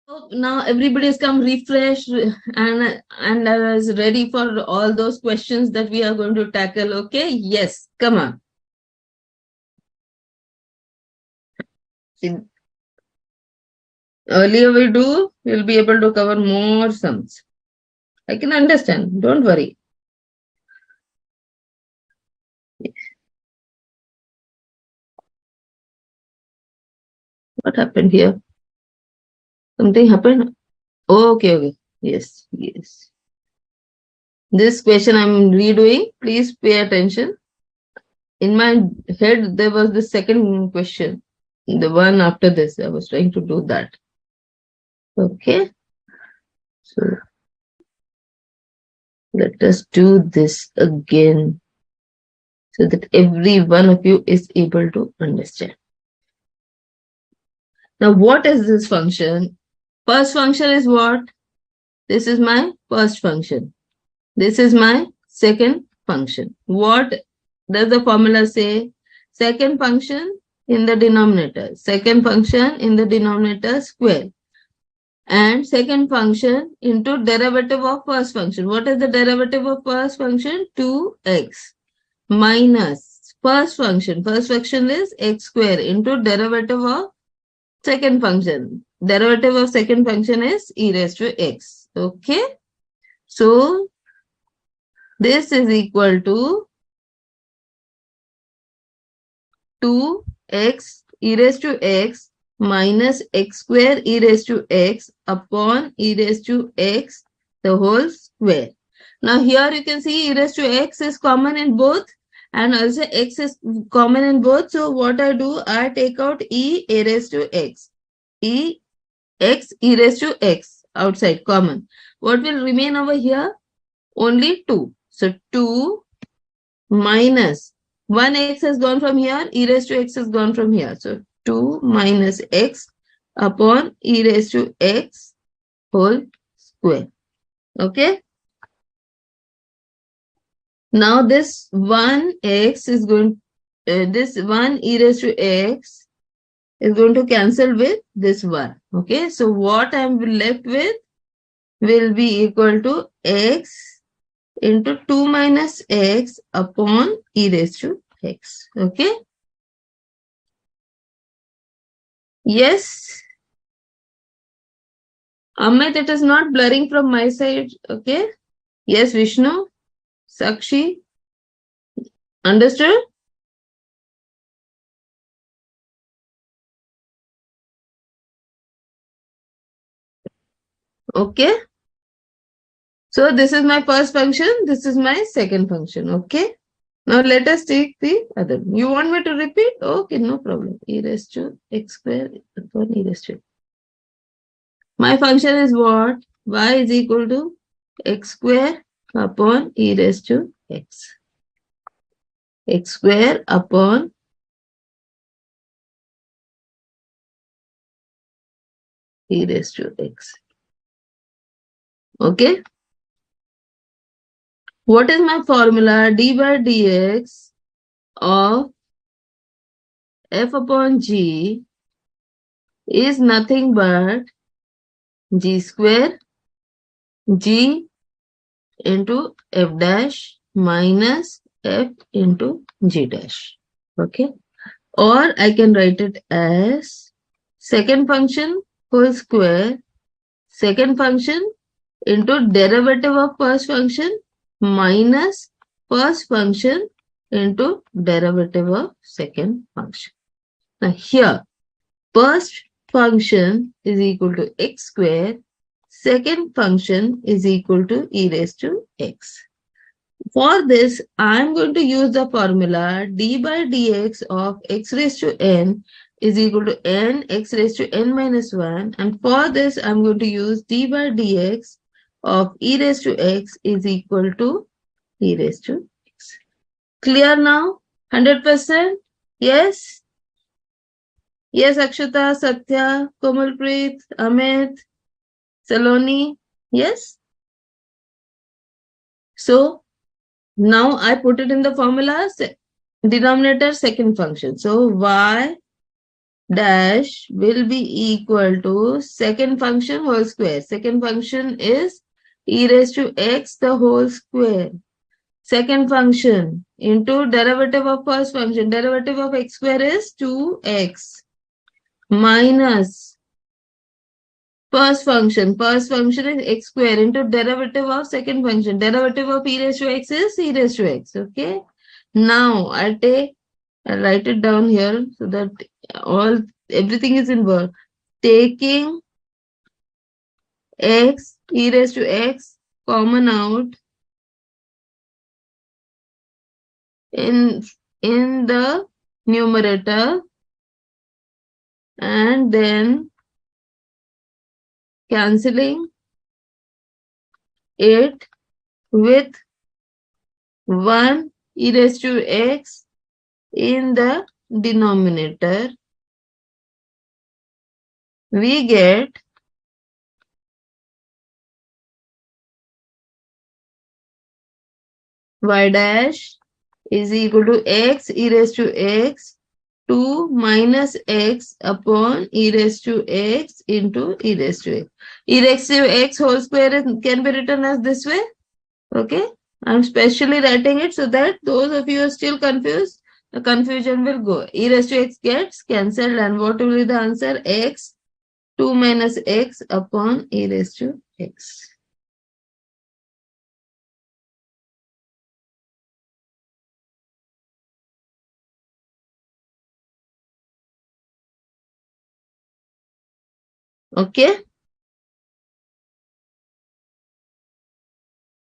[SPEAKER 1] So now everybody has come refreshed and is ready for all those questions that we are going to tackle. Okay, yes, come on. See, earlier we'll be able to cover more sums. I can understand, don't worry. What happened here? Something happened? Okay, okay. Yes, yes. This question I'm redoing. Please pay attention. In my head, there was the second question. The one after this, I was trying to do that. Okay. So let us do this again so that every one of you is able to understand. Now, what is this function? First function is what? This is my first function. This is my second function. What does the formula say? Second function in the denominator. Second function in the denominator square. And second function into derivative of first function. What is the derivative of first function? 2x minus first function. First function is x square into derivative of second function. Derivative of second function is e raised to x. Okay. So this is equal to 2x e raised to x minus x square e raised to x upon e raised to x the whole square. Now here you can see e raised to x is common in both and also x is common in both. So what I do, I take out e raised to x. E x e raised to x outside common. What will remain over here? Only 2. So 2 minus 1x has gone from here, e raised to x has gone from here. So 2 minus x upon e raised to x whole square. Okay. Now this 1x is going, this 1 e raised to x is going to cancel with this 1. Okay. So what I'm left with will be equal to x into 2 minus x upon e raised to x. Okay. Yes. Amit, it is not blurring from my side. Okay. Yes, Vishnu. Sakshi. Understood? Okay. So this is my first function. This is my second function. Okay. Now let us take the other. You want me to repeat? Okay, no problem. E raised to x square upon e raised to. My function is what? Y is equal to x square upon e raised to x. X square upon e raised to x. Okay. What is my formula? D by dx of f upon g is nothing but g square g into f dash minus f into g dash. Okay. Or I can write it as second function whole square, second function into derivative of first function minus first function into derivative of second function. Now here, first function is equal to x square, second function is equal to e raised to x. For this, I am going to use the formula d by dx of x raised to n is equal to n x raised to n minus 1. And for this, I'm going to use d by dx of e raised to x is equal to e raised to x. Clear now? 100%? Yes? Yes, Akshata, Satya, Komalpreet, Amit, Saloni. Yes? So, now I put it in the formula, denominator second function. So, y dash will be equal to second function whole square. Second function is e raised to x the whole square. Second function into derivative of first function. Derivative of x square is 2x minus first function. First function is x square into derivative of second function. Derivative of e raised to x is e raised to x. Okay. Now I'll write it down here so that everything is in word. Taking x e raised to x common out in the numerator and then cancelling it with 1 e raised to x in the denominator, we get y dash is equal to x e raised to x 2 minus x upon e raised to x into e raised to x. E raised to x whole square can be written as this way. Okay. I'm specially writing it so that those of you who are still confused, the confusion will go. E raised to x gets cancelled and what will be the answer? X 2 minus x upon e raised to x. Okay.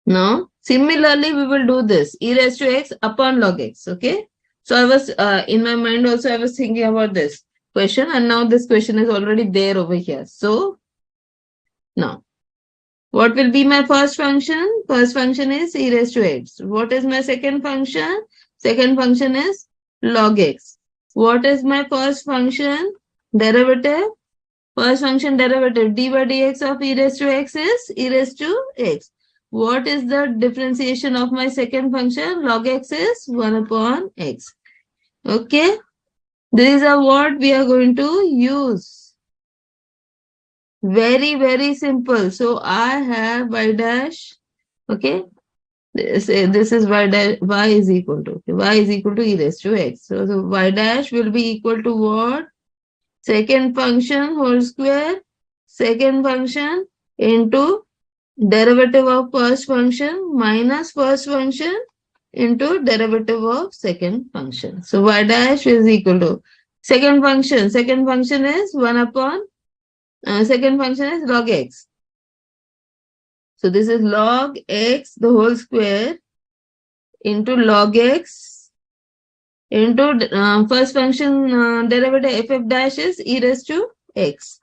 [SPEAKER 1] Now, similarly, we will do this e raised to x upon log x. Okay. So I was in my mind also I was thinking about this question and now this question is already there over here. So now what will be my first function? First function is e raised to x. What is my second function? Second function is log x. What is my first function? Derivative. First function derivative d by dx of e raised to x is e raised to x. What is the differentiation of my second function? Log x is 1 upon x. Okay. These are what we are going to use. Very, very simple. So I have y dash. Okay. This is y dash, y is equal to, okay, y is equal to e raised to x. So the y dash will be equal to what? Second function whole square, second function into derivative of first function minus first function into derivative of second function. So y dash is equal to second function. Second function is 1 upon, second function is log x. So this is log x the whole square into log x into first function derivative f dash is e raised to x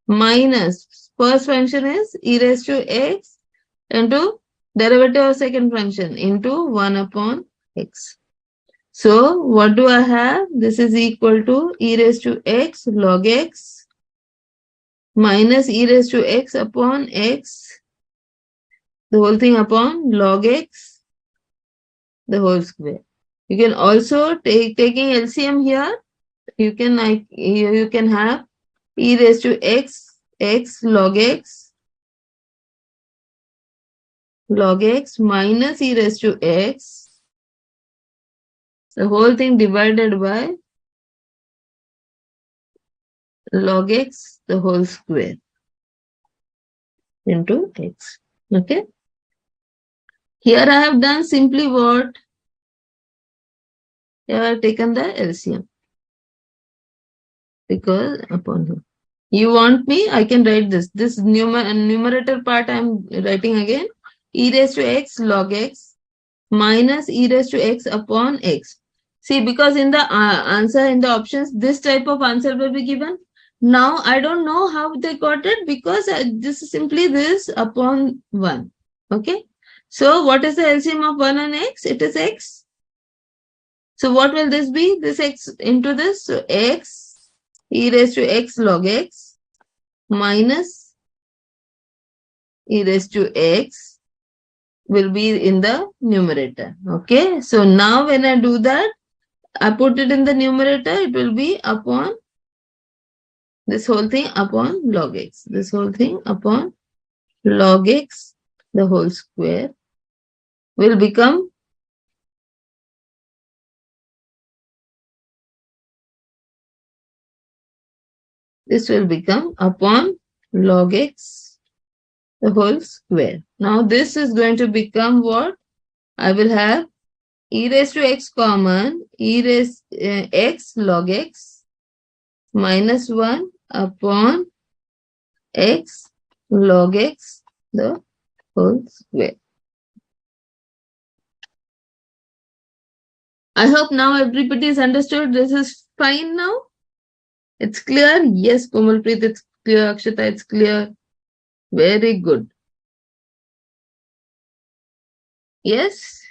[SPEAKER 1] minus first function is e raised to x into derivative of second function into 1 upon x. So what do I have? This is equal to e raised to x log x minus e raised to x upon x, the whole thing upon log x, the whole square. You can also taking LCM here, you can have e raised to x log x minus e raised to x, the whole thing divided by log x the whole square into x. Okay. Here I have done simply what? Here I have taken the LCM because upon here. You want me? I can write this. This numerator part I am writing again. E raised to x log x minus e raised to x upon x. See, because in the answer in the options, this type of answer will be given. Now, I don't know how they got it because this is simply this upon 1. Okay. So, what is the LCM of 1 and x? It is x. So, what will this be? This x into this. So, x e raised to x log x minus e raised to x will be in the numerator. Okay. So, now when I do that, I put it in the numerator, it will be upon this whole thing upon log x. This whole thing upon log x, the whole square, will become this will become upon log x, the whole square. Now this is going to become what? I will have e raised to x common, e raised x log x minus 1 upon x log x, the whole square. I hope now everybody is understood. This is fine now. It's clear? Yes, Komalpreet, it's clear. Akshita, it's clear. Very good. Yes?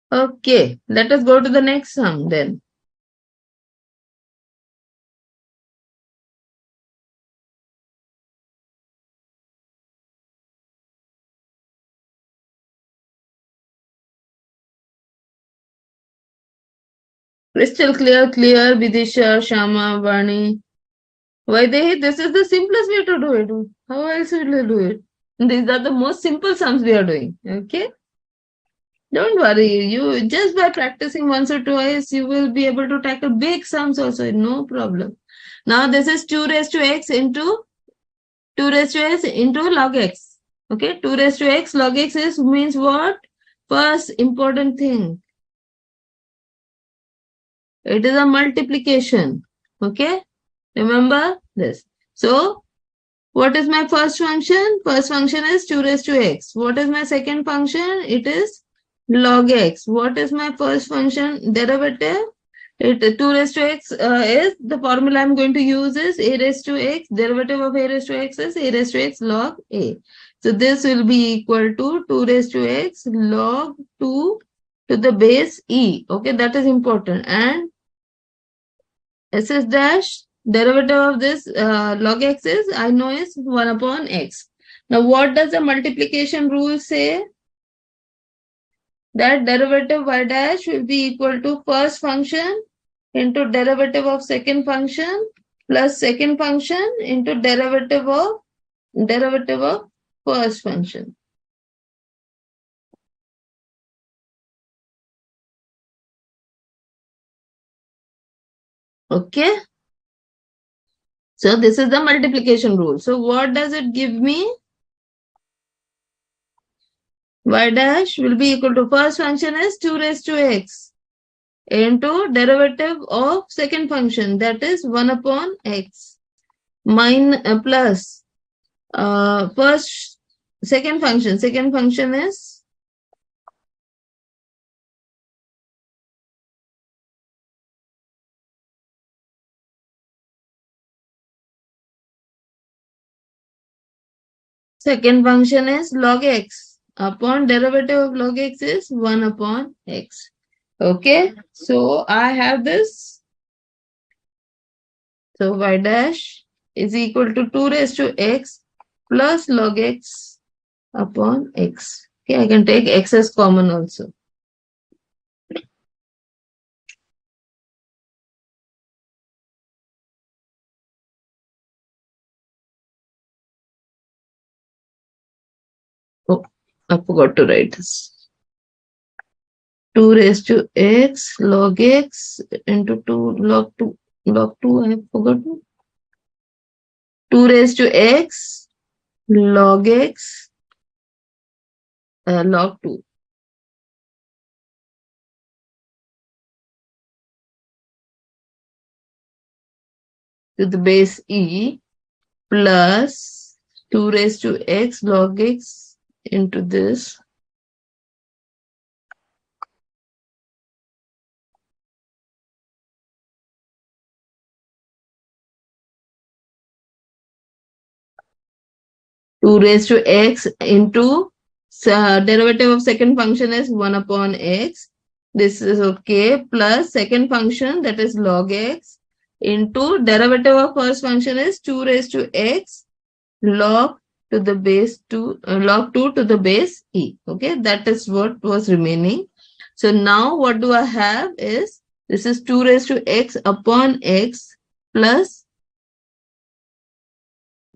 [SPEAKER 1] Okay, let us go to the next sum then. Crystal clear, Vidisha, Shama, Vani. Why this is the simplest way to do it. How else will you do it? These are the most simple sums we are doing. Okay? Don't worry. You just by practicing once or twice, you will be able to tackle big sums also. No problem. Now this is 2 raised to x into 2 raised to x into log x. Okay? 2 raised to x log x is means what? First important thing. It is a multiplication. Okay? Remember this. So, what is my first function? First function is 2 raised to x. What is my second function? It is log x. What is my first function? Derivative. 2 raised to x is the formula I'm going to use is a raised to x. Derivative of a raised to x is a raised to x log a. So this will be equal to 2 raised to x log 2 to the base e. Okay, that is important. And ss dash derivative of this log x is I know is 1 upon x. Now what does the multiplication rule say? That derivative y dash will be equal to first function into derivative of second function plus second function into derivative of first function. Okay. So this is the multiplication rule. So what does it give me? Y dash will be equal to first function is 2 raised to x into derivative of second function, that is 1 upon x plus second function is log x upon derivative of log x is 1 upon x. Okay, so I have this. So y dash is equal to 2 raised to x plus log x upon x. Okay, I can take x as common also. Oh, I forgot to write this. 2 raised to x log x into 2 log 2. Log 2 I have forgotten. 2 raised to x log x log 2. To the base e plus 2 raised to x log x into this 2 raised to x into derivative of second function is 1 upon x. This is okay. Plus second function, that is log x. into derivative of first function is 2 raised to x log to the base 2 log 2 to the base e. Okay, that is what was remaining. So now what do I have is this is 2 raised to x upon x plus,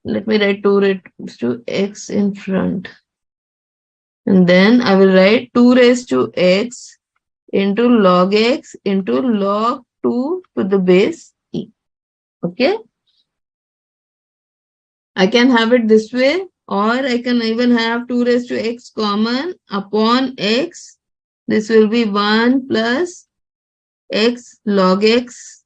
[SPEAKER 1] let me write 2 raised to x in front, and then I will write 2 raised to x into log x into log 2 to the base e. Okay, I can have it this way, or I can even have 2 raised to x common upon x. This will be 1 plus x log x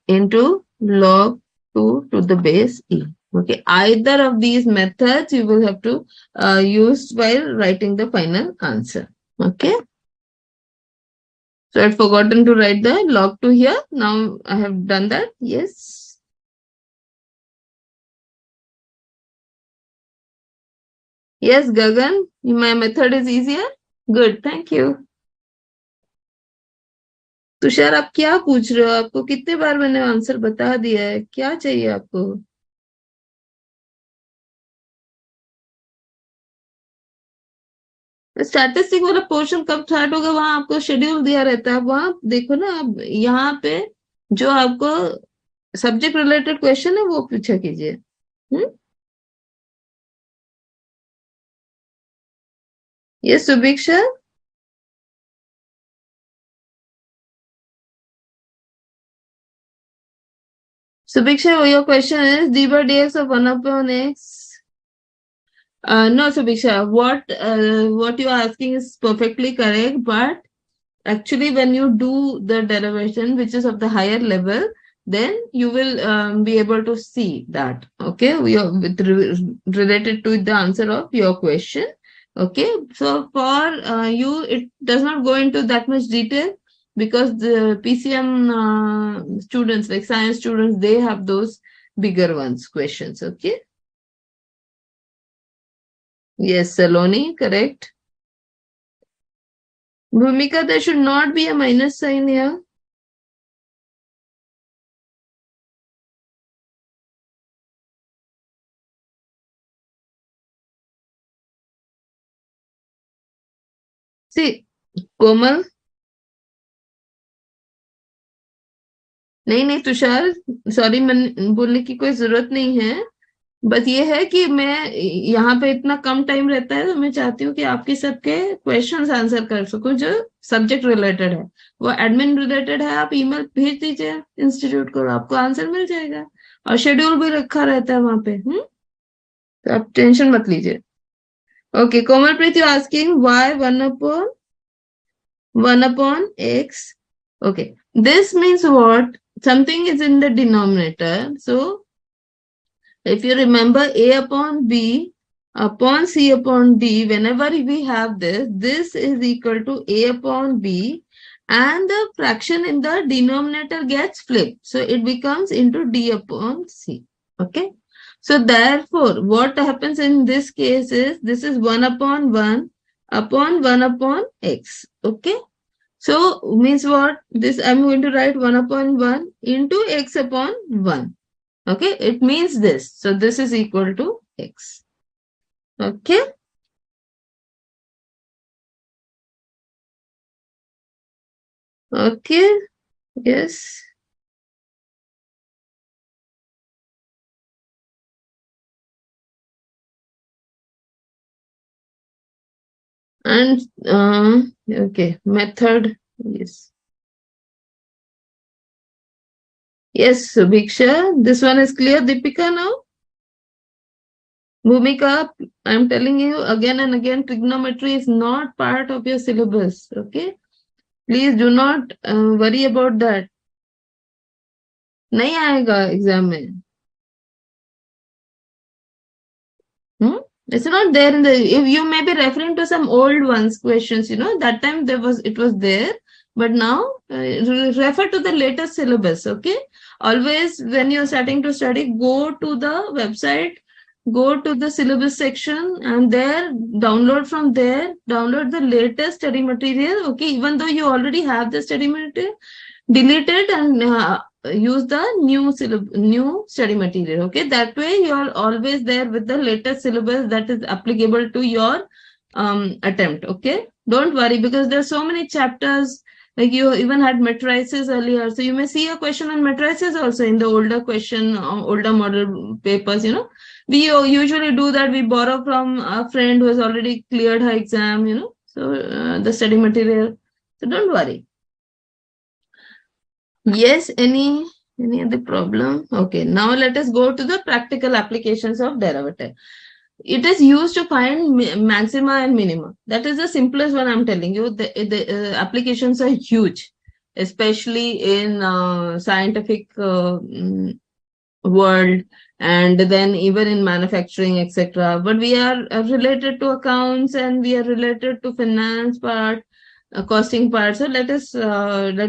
[SPEAKER 1] into log 2 to the base e. Okay, either of these methods you will have to use while writing the final answer. Okay, so I'd forgotten to write the log 2 here. Now I have done that. Yes. Yes, Gagan, my method is easier. Good, thank you. Tushar, आप क्या पूछ रहे हो? आपको कितने बार मैंने answer बता दिया है, क्या चाहिए आपको? स्टैटिस्टिक वाला पोर्शन कब स्टार्ट होगा? वहां आपको शेड्यूल दिया रहता है, वहां देखो ना। अब यहाँ पे जो आपको सब्जेक्ट रिलेटेड क्वेश्चन है वो पूछा कीजिए। ये Subhiksha, your question is d by dx of 1 upon x. No, Subiksha, what you are asking is perfectly correct, but actually when you do the derivation, which is of the higher level, then you will be able to see that. Okay, related to the answer of your question. Okay, so for you, it does not go into that much detail because the PCM students, like science students, they have those bigger ones questions. Okay. Yes, Saloni, correct. Bhumika, there should not be a minus sign here. See, Komal. नहीं Tushar, sorry, बोलने की कोई जरूरत नहीं है। बस ये है कि मैं यहाँ पे इतना कम टाइम रहता है, तो मैं चाहती हूँ कि आपके सबके क्वेश्चंस आंसर कर सकूं जो सब्जेक्ट रिलेटेड है। वो एडमिन रिलेटेड है, आप ईमेल भेज दीजिए इंस्टीट्यूट को, आपको आंसर मिल जाएगा और शेड्यूल भी रखा रहता है वहां पे। तो आप टेंशन मत लीजिए। Okay, Komalpreet, you asking why 1 upon x. Okay, this means what? Something is in the denominator. So if you remember, a upon b upon c upon d, whenever we have this is equal to a upon b, and the fraction in the denominator gets flipped. So it becomes into d upon c. Okay. So therefore, what happens in this case is this is 1 upon 1 upon 1 upon x. Okay. So means what? This I'm going to write 1 upon 1 into x upon 1. Okay, it means this. So this is equal to x. Okay. Okay. Yes. And okay, method. Yes. Yes, Subhiksha. This one is clear, Deepika, now? Bhumika, I'm telling you again and again, trigonometry is not part of your syllabus. Okay. Please do not worry about that. नहीं आएगा exam में. It's not there in the, if you may be referring to some old ones questions, that time it was there, but now refer to the latest syllabus. Okay, always when you're starting to study, go to the website, go to the syllabus section, and there download the latest study material. Okay, even though you already have the study material, delete it and use the new study material. Okay, that way you are always there with the latest syllabus that is applicable to your attempt. Okay, don't worry, because there's so many chapters. Like you even had matrices earlier, so you may see a question on matrices also in the older older model papers. We usually do that. We borrow from a friend who has already cleared her exam. So the study material. So don't worry. Yes, any other problem? Okay, now let us go to the practical applications of derivative. It is used to find maxima and minima. That is the simplest one I'm telling you. The applications are huge, especially in scientific world, and then even in manufacturing, etc. But we are related to accounts, and we are related to finance part, costing part. So let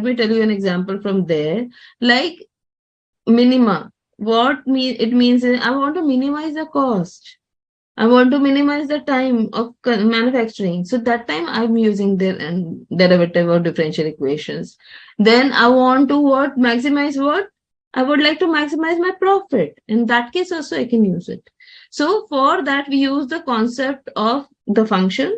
[SPEAKER 1] me tell you an example from there. Like minima, it means is I want to minimize the cost. I want to minimize the time of manufacturing. So that time I'm using derivative or differential equations. Then I want to maximize what? I would like to maximize my profit. In that case also I can use it. So for that we use the concept of the function,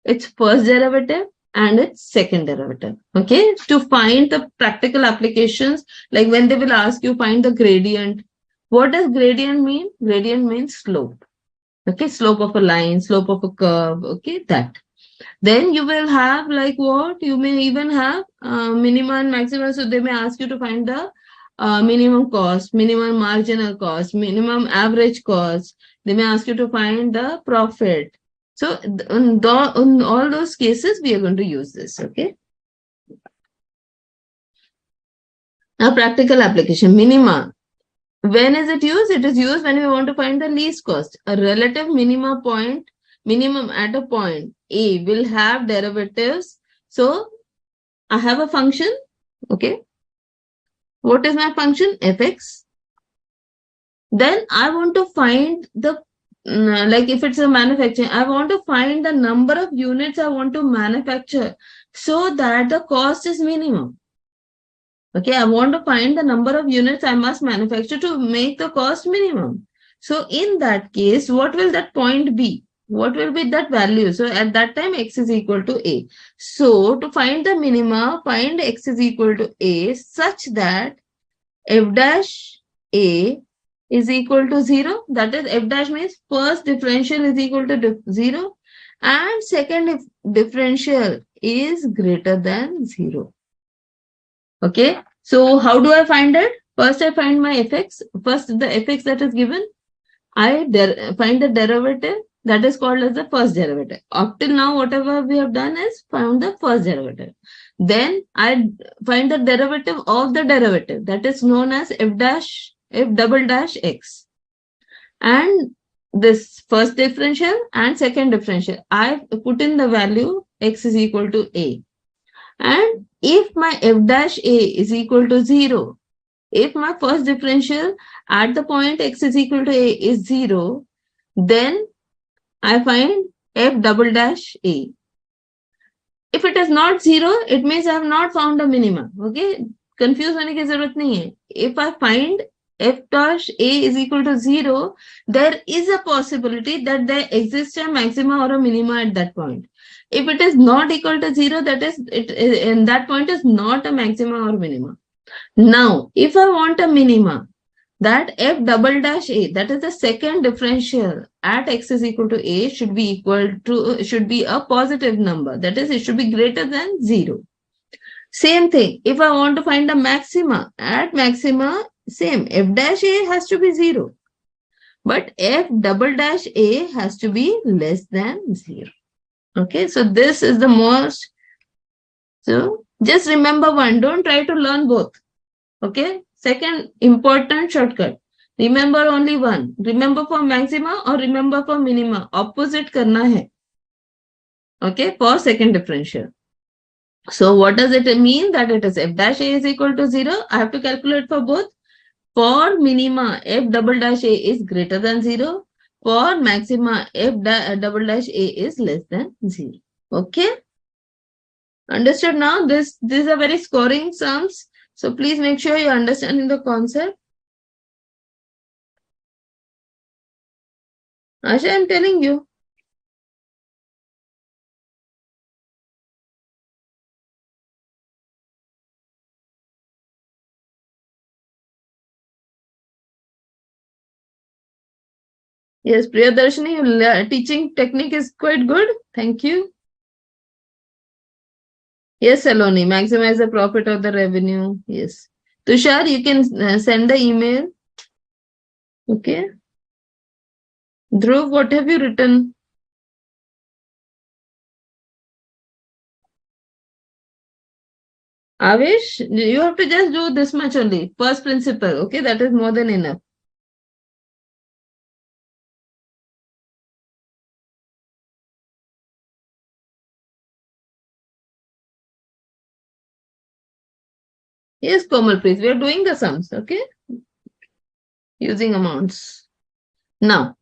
[SPEAKER 1] its first derivative and its second derivative. Okay, to find the practical applications, like when they will ask you find the gradient. What does gradient mean? Gradient means slope. Okay, slope of a line, slope of a curve. Okay, that. Then you will have like what? You may even have minimum and maximum. So they may ask you to find the minimum cost, minimum marginal cost, minimum average cost. They may ask you to find the profit. So in all those cases, we are going to use this. Okay. Now, practical application, minima. When is it used? It is used when we want to find the least cost. A relative minimum at a point A will have derivatives. So I have a function. Okay. What is my function? Fx. Then I want to find the, like if it's a manufacturing, I want to find the number of units I want to manufacture so that the cost is minimum. Okay, I want to find the number of units I must manufacture to make the cost minimum. So in that case, what will that point be? What will be that value? So at that time, x is equal to a. So to find the minima, find x is equal to a such that f dash a is equal to 0. That is, f dash means first differential is equal to 0 and second differential is greater than 0. Okay, so how do I find it? First, I find my fx. First, the fx that is given, I find the derivative that is called as the first derivative. Up till now, whatever we have done is found the first derivative. Then I find the derivative of the derivative that is known as f double dash x. And this first differential and second differential, I put in the value x is equal to a. And if my f dash a is equal to 0, if my first differential at the point x is equal to a is 0, then I find f double dash a. If it is not 0, it means I have not found a minima. Okay, confused होने की जरूरत नहीं है. If I find f dash a is equal to 0, there is a possibility that there exists a maxima or a minima at that point. If it is not equal to 0, that is, in that point is not a maxima or minima. Now, if I want a minima, that f double dash a, that is the second differential at x is equal to a, should be a positive number. That is, it should be greater than 0. Same thing, if I want to find a maxima, at maxima, same, f dash a has to be 0. But f double dash a has to be less than 0. Okay, so this is the most, so just remember one, don't try to learn both. Okay, second important shortcut, remember only one. Remember for maxima or remember for minima, opposite karna hai. Okay, for second differential. So what does it mean? That it is f dash a is equal to 0. I have to calculate for both. For minima, f double dash a is greater than 0. For maxima, f double dash a is less than 0. Okay? Understood now? These are very scoring sums. So please make sure you're understanding the concept. Asha, I'm telling you. Yes, Priyadarshini, your teaching technique is quite good. Thank you. Yes, Saloni, maximize the profit or the revenue. Yes. Tushar, you can send the email. Okay. Dhruv, what have you written? Avesh, you have to just do this much only. First principle. Okay, that is more than enough. Yes, Komal, please. We are doing the sums. Okay. Using amounts. Now,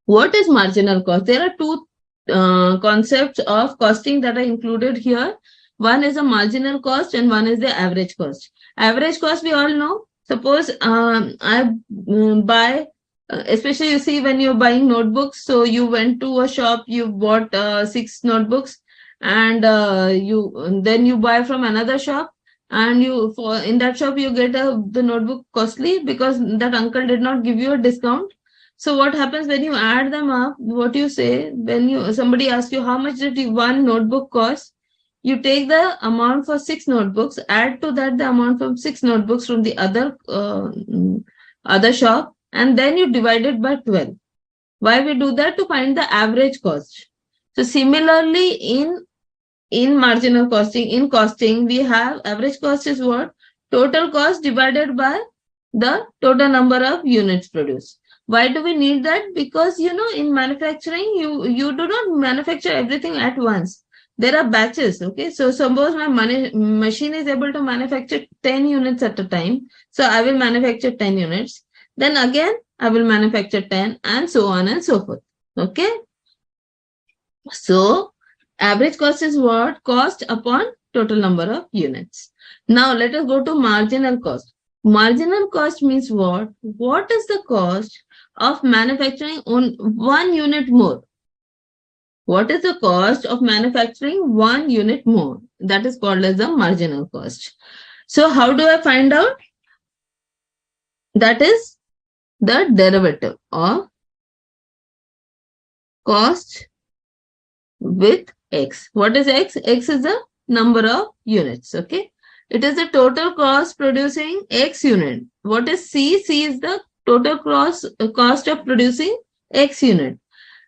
[SPEAKER 1] what is marginal cost? There are two concepts of costing that are included here. One is a marginal cost and one is the average cost. Average cost, we all know. Suppose I buy, especially you see when you're buying notebooks, so you went to a shop, you bought 6 notebooks, and then you buy from another shop, and you for in that shop you get the notebook costly because that uncle did not give you a discount. So what happens when you add them up? What you say when you somebody asks you how much did one notebook cost? You take the amount for 6 notebooks, add to that the amount from 6 notebooks from the other shop, and then you divide it by 12. Why we do that? To find the average cost. So similarly, in marginal costing, in costing, we have average cost is what? Total cost divided by the total number of units produced. Why do we need that? Because in manufacturing, you do not manufacture everything at once. There are batches. Okay, so suppose my machine is able to manufacture 10 units at a time, so I will manufacture 10 units. Then again, I will manufacture 10, and so on and so forth. Okay, so average cost is what? Cost upon total number of units. Now let us go to marginal cost. Marginal cost means what? What is the cost of manufacturing on 1 unit more? What is the cost of manufacturing 1 unit more? That is called as the marginal cost. So how do I find out? That is the derivative of cost with x. What is x? X is the number of units. Okay. It is the total cost producing x unit. What is C? C is the total cost of producing x unit.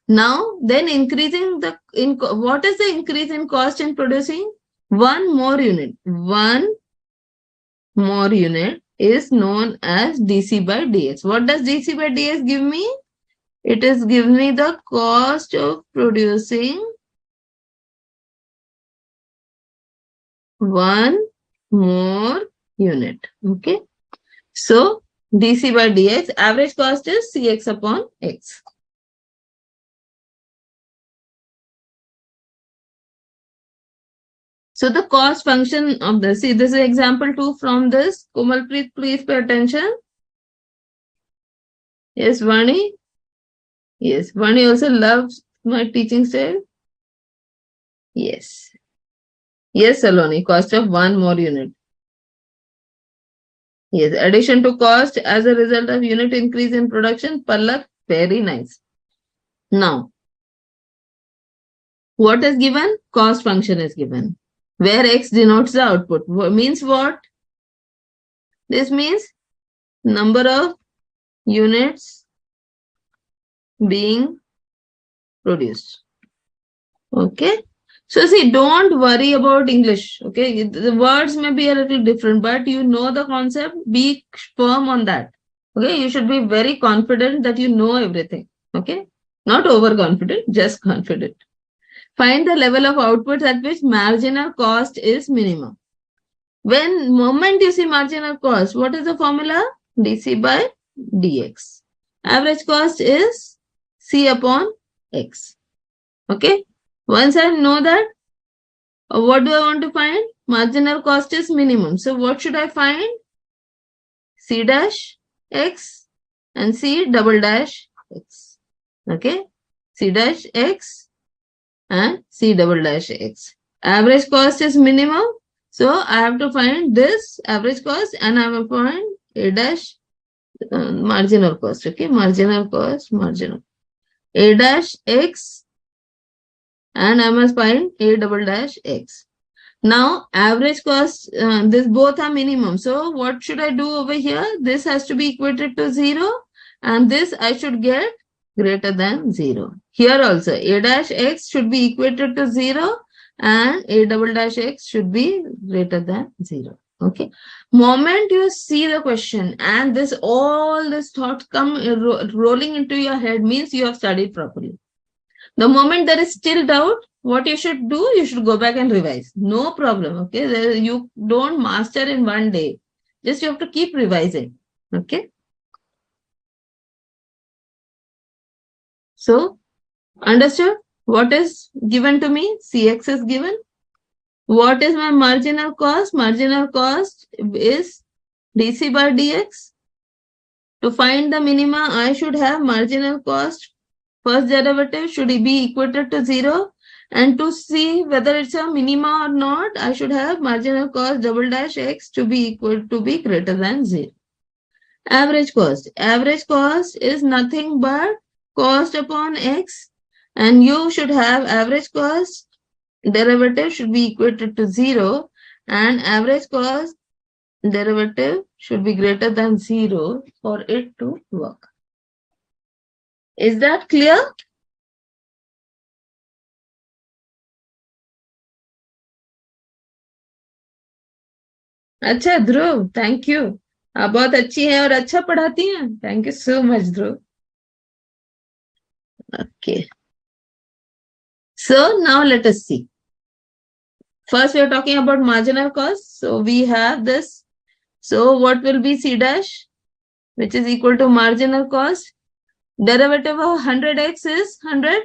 [SPEAKER 1] Now, then increasing what is the increase in cost in producing? One more unit. One more unit is known as dc by dx. What does dc by dx give me? It is giving me the cost of producing one more unit. Okay. So dc by dx, average cost is cx upon x. So the cost function of this, see this is example 2 from this. Komalpreet, please pay attention. Yes, Vani. Yes, Vani also loves my teaching style. Yes. Yes, Saloni, cost of one more unit. Yes, addition to cost as a result of unit increase in production. Pallak, very nice. Now, what is given? Cost function is given, where x denotes the output. Means what? This means number of units being produced. Okay. So see, don't worry about English. Okay. The words may be a little different, but you know the concept. Be firm on that. Okay. You should be very confident that you know everything. Okay. Not overconfident, just confident. Find the level of output at which marginal cost is minimum. When moment you see marginal cost, what is the formula? dc by dx. Average cost is c upon x. Okay. Once I know that, what do I want to find? marginal cost is minimum. So what should I find? C dash x and C double dash x. Okay. C dash x and C double dash x. Average cost is minimum. So I have to find this average cost and I will find A dash marginal cost. Okay. Marginal cost, marginal. A dash x and I must find A double dash x. Now average cost, this both are minimum. So what should I do over here? This has to be equated to 0 and this I should get greater than 0. Here also A dash x should be equated to 0 and A double dash x should be greater than 0. Okay. Moment you see the question and this all this thoughts come rolling into your head means you have studied properly. The moment there is still doubt, what you should do, you should go back and revise. No problem. Okay. You don't master in one day. Just you have to keep revising. Okay. So, understood? What is given to me? Cx is given. What is my marginal cost? Marginal cost is dc by dx. To find the minima, I should have marginal cost. First derivative should be equated to 0. And to see whether it's a minima or not, I should have marginal cost double dash x to be equal to be greater than 0. Average cost. Average cost is nothing but cost upon x. And you should have average cost derivative should be equated to 0. And average cost derivative should be greater than 0 for it to work. Is that clear? अच्छा ध्रुव, thank you. आप बहुत अच्छी हैं और अच्छा पढ़ाती हैं. Thank you so much Dhruv. Okay. So now let us see. First we are talking about marginal cost. So we have this. So what will be C dash, which is equal to marginal cost? Derivative of 100x is 100.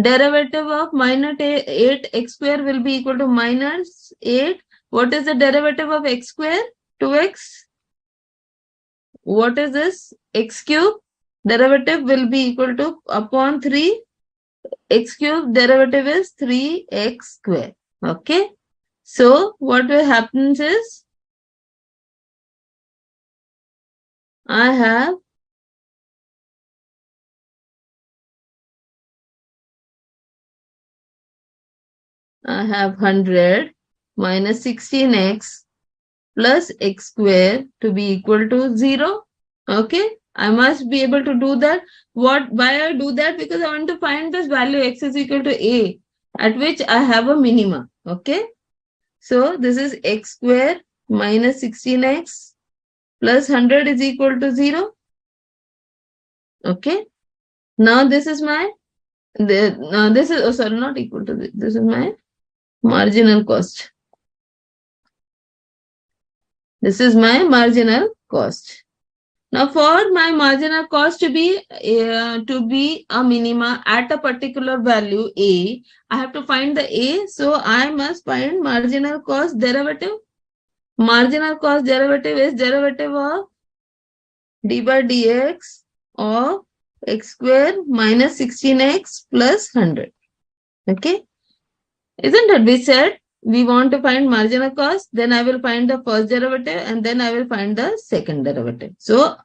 [SPEAKER 1] Derivative of minus 8x square will be equal to minus 8. What is the derivative of x square? 2x. What is this? X cube. Derivative will be equal to upon 3. X cube derivative is 3x square. Okay. So what will happen is I have I have 100 minus 16x plus x square to be equal to 0. Okay. I must be able to do that. Why I do that? Because I want to find this value x is equal to a at which I have a minima. Okay. So this is x square minus 16x plus 100 is equal to 0. Okay. Now this is my, this is, oh sorry, not equal to this. This is my marginal cost. This is my marginal cost. Now for my marginal cost to be a minima at a particular value a, I have to find the a. So I must find marginal cost derivative. Marginal cost derivative is derivative of d by dx of x square minus 16x plus 100. Okay. Isn't it? We said we want to find marginal cost, then I will find the first derivative and then I will find the second derivative. So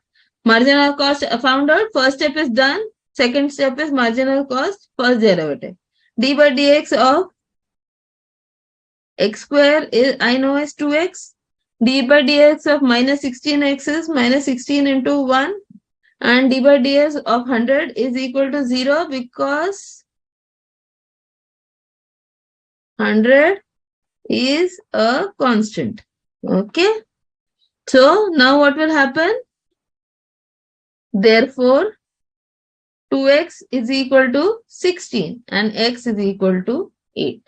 [SPEAKER 1] marginal cost found out, first step is done, second step is marginal cost, first derivative. D by dx of x square is I know is 2x. D by dx of minus 16x is minus 16 into 1 and d by dx of 100 is equal to 0 because 100 is a constant. Okay. So now what will happen? Therefore, 2x is equal to 16 and x is equal to 8.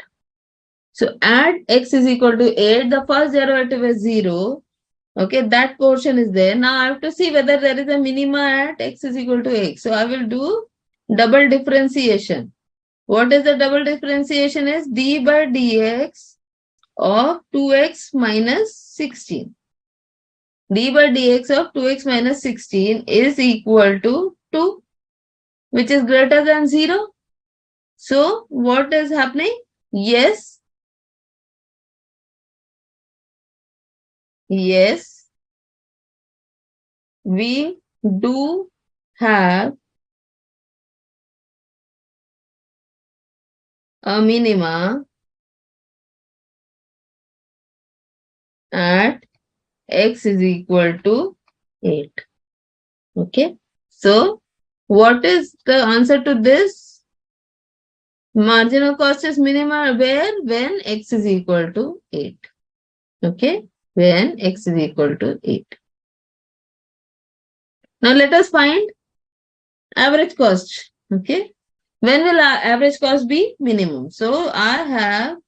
[SPEAKER 1] So add x is equal to 8. The first derivative is 0. Okay, that portion is there. Now I have to see whether there is a minima at x is equal to x. So I will do double differentiation. What is the double differentiation is d by dx of 2x minus 16. d by dx of 2x minus 16 is equal to 2, which is greater than 0. So what is happening? Yes, we do have a minima at x is equal to 8. Okay. So what is the answer to this? Marginal cost is minima where? When x is equal to 8. Okay. When x is equal to 8. Now let us find average cost. Okay. When will our average cost be minimum? So I have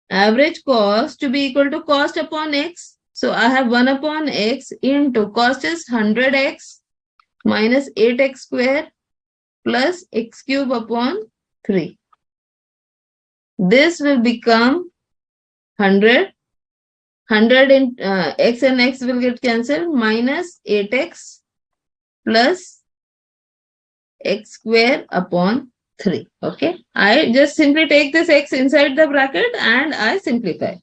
[SPEAKER 1] average cost to be equal to cost upon x. So I have 1 upon x into cost is 100x minus 8x square plus x cube upon 3. This will become 100. 100 in x and x will get cancelled, minus 8x plus x square upon 3. Okay. I just simply take this x inside the bracket and I simplify.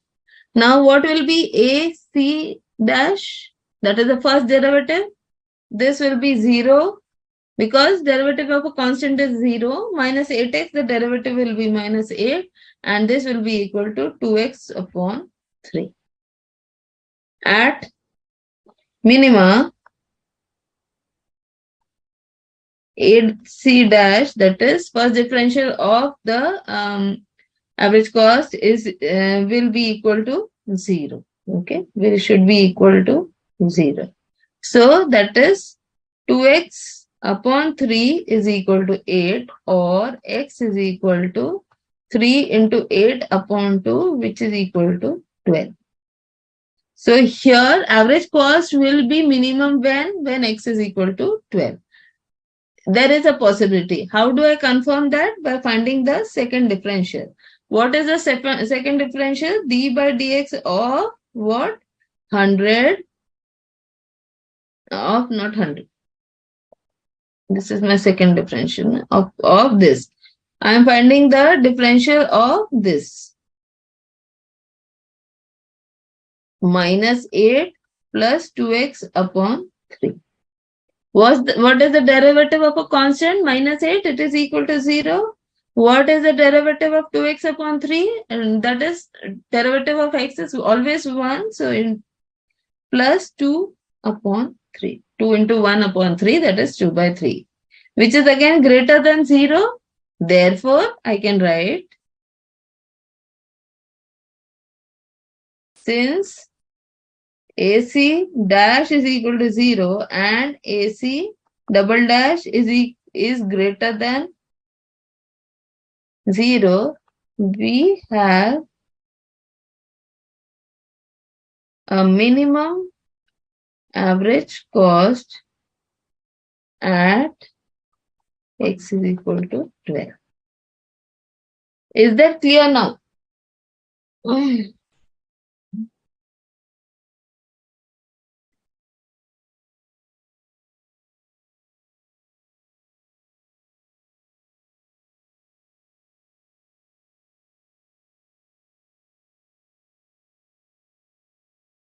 [SPEAKER 1] Now what will be a c dash? That is the first derivative. This will be 0 because derivative of a constant is 0. Minus 8x, the derivative will be minus 8 and this will be equal to 2x upon 3. At minima, AC dash, that is first differential of the average cost is will be equal to 0. Okay, will should be equal to 0. So that is 2x upon 3 is equal to 8, or x is equal to 3 into 8 upon 2, which is equal to 12. So here average cost will be minimum when x is equal to 12. There is a possibility. How do I confirm that? By finding the second differential. What is the second differential? d by dx of what? 100 of not 100. This is my second differential of this. I am finding the differential of this. Minus 8 plus 2x upon 3. What is the derivative of a constant? Minus 8, it is equal to 0. What is the derivative of 2x upon 3? And that is derivative of x is always 1. So in plus 2 upon 3. 2 into 1 upon 3, that is 2 by 3. Which is again greater than 0. Therefore, I can write, since AC dash is equal to 0 and AC double dash is greater than 0, we have a minimum average cost at x is equal to 12. Is that clear now?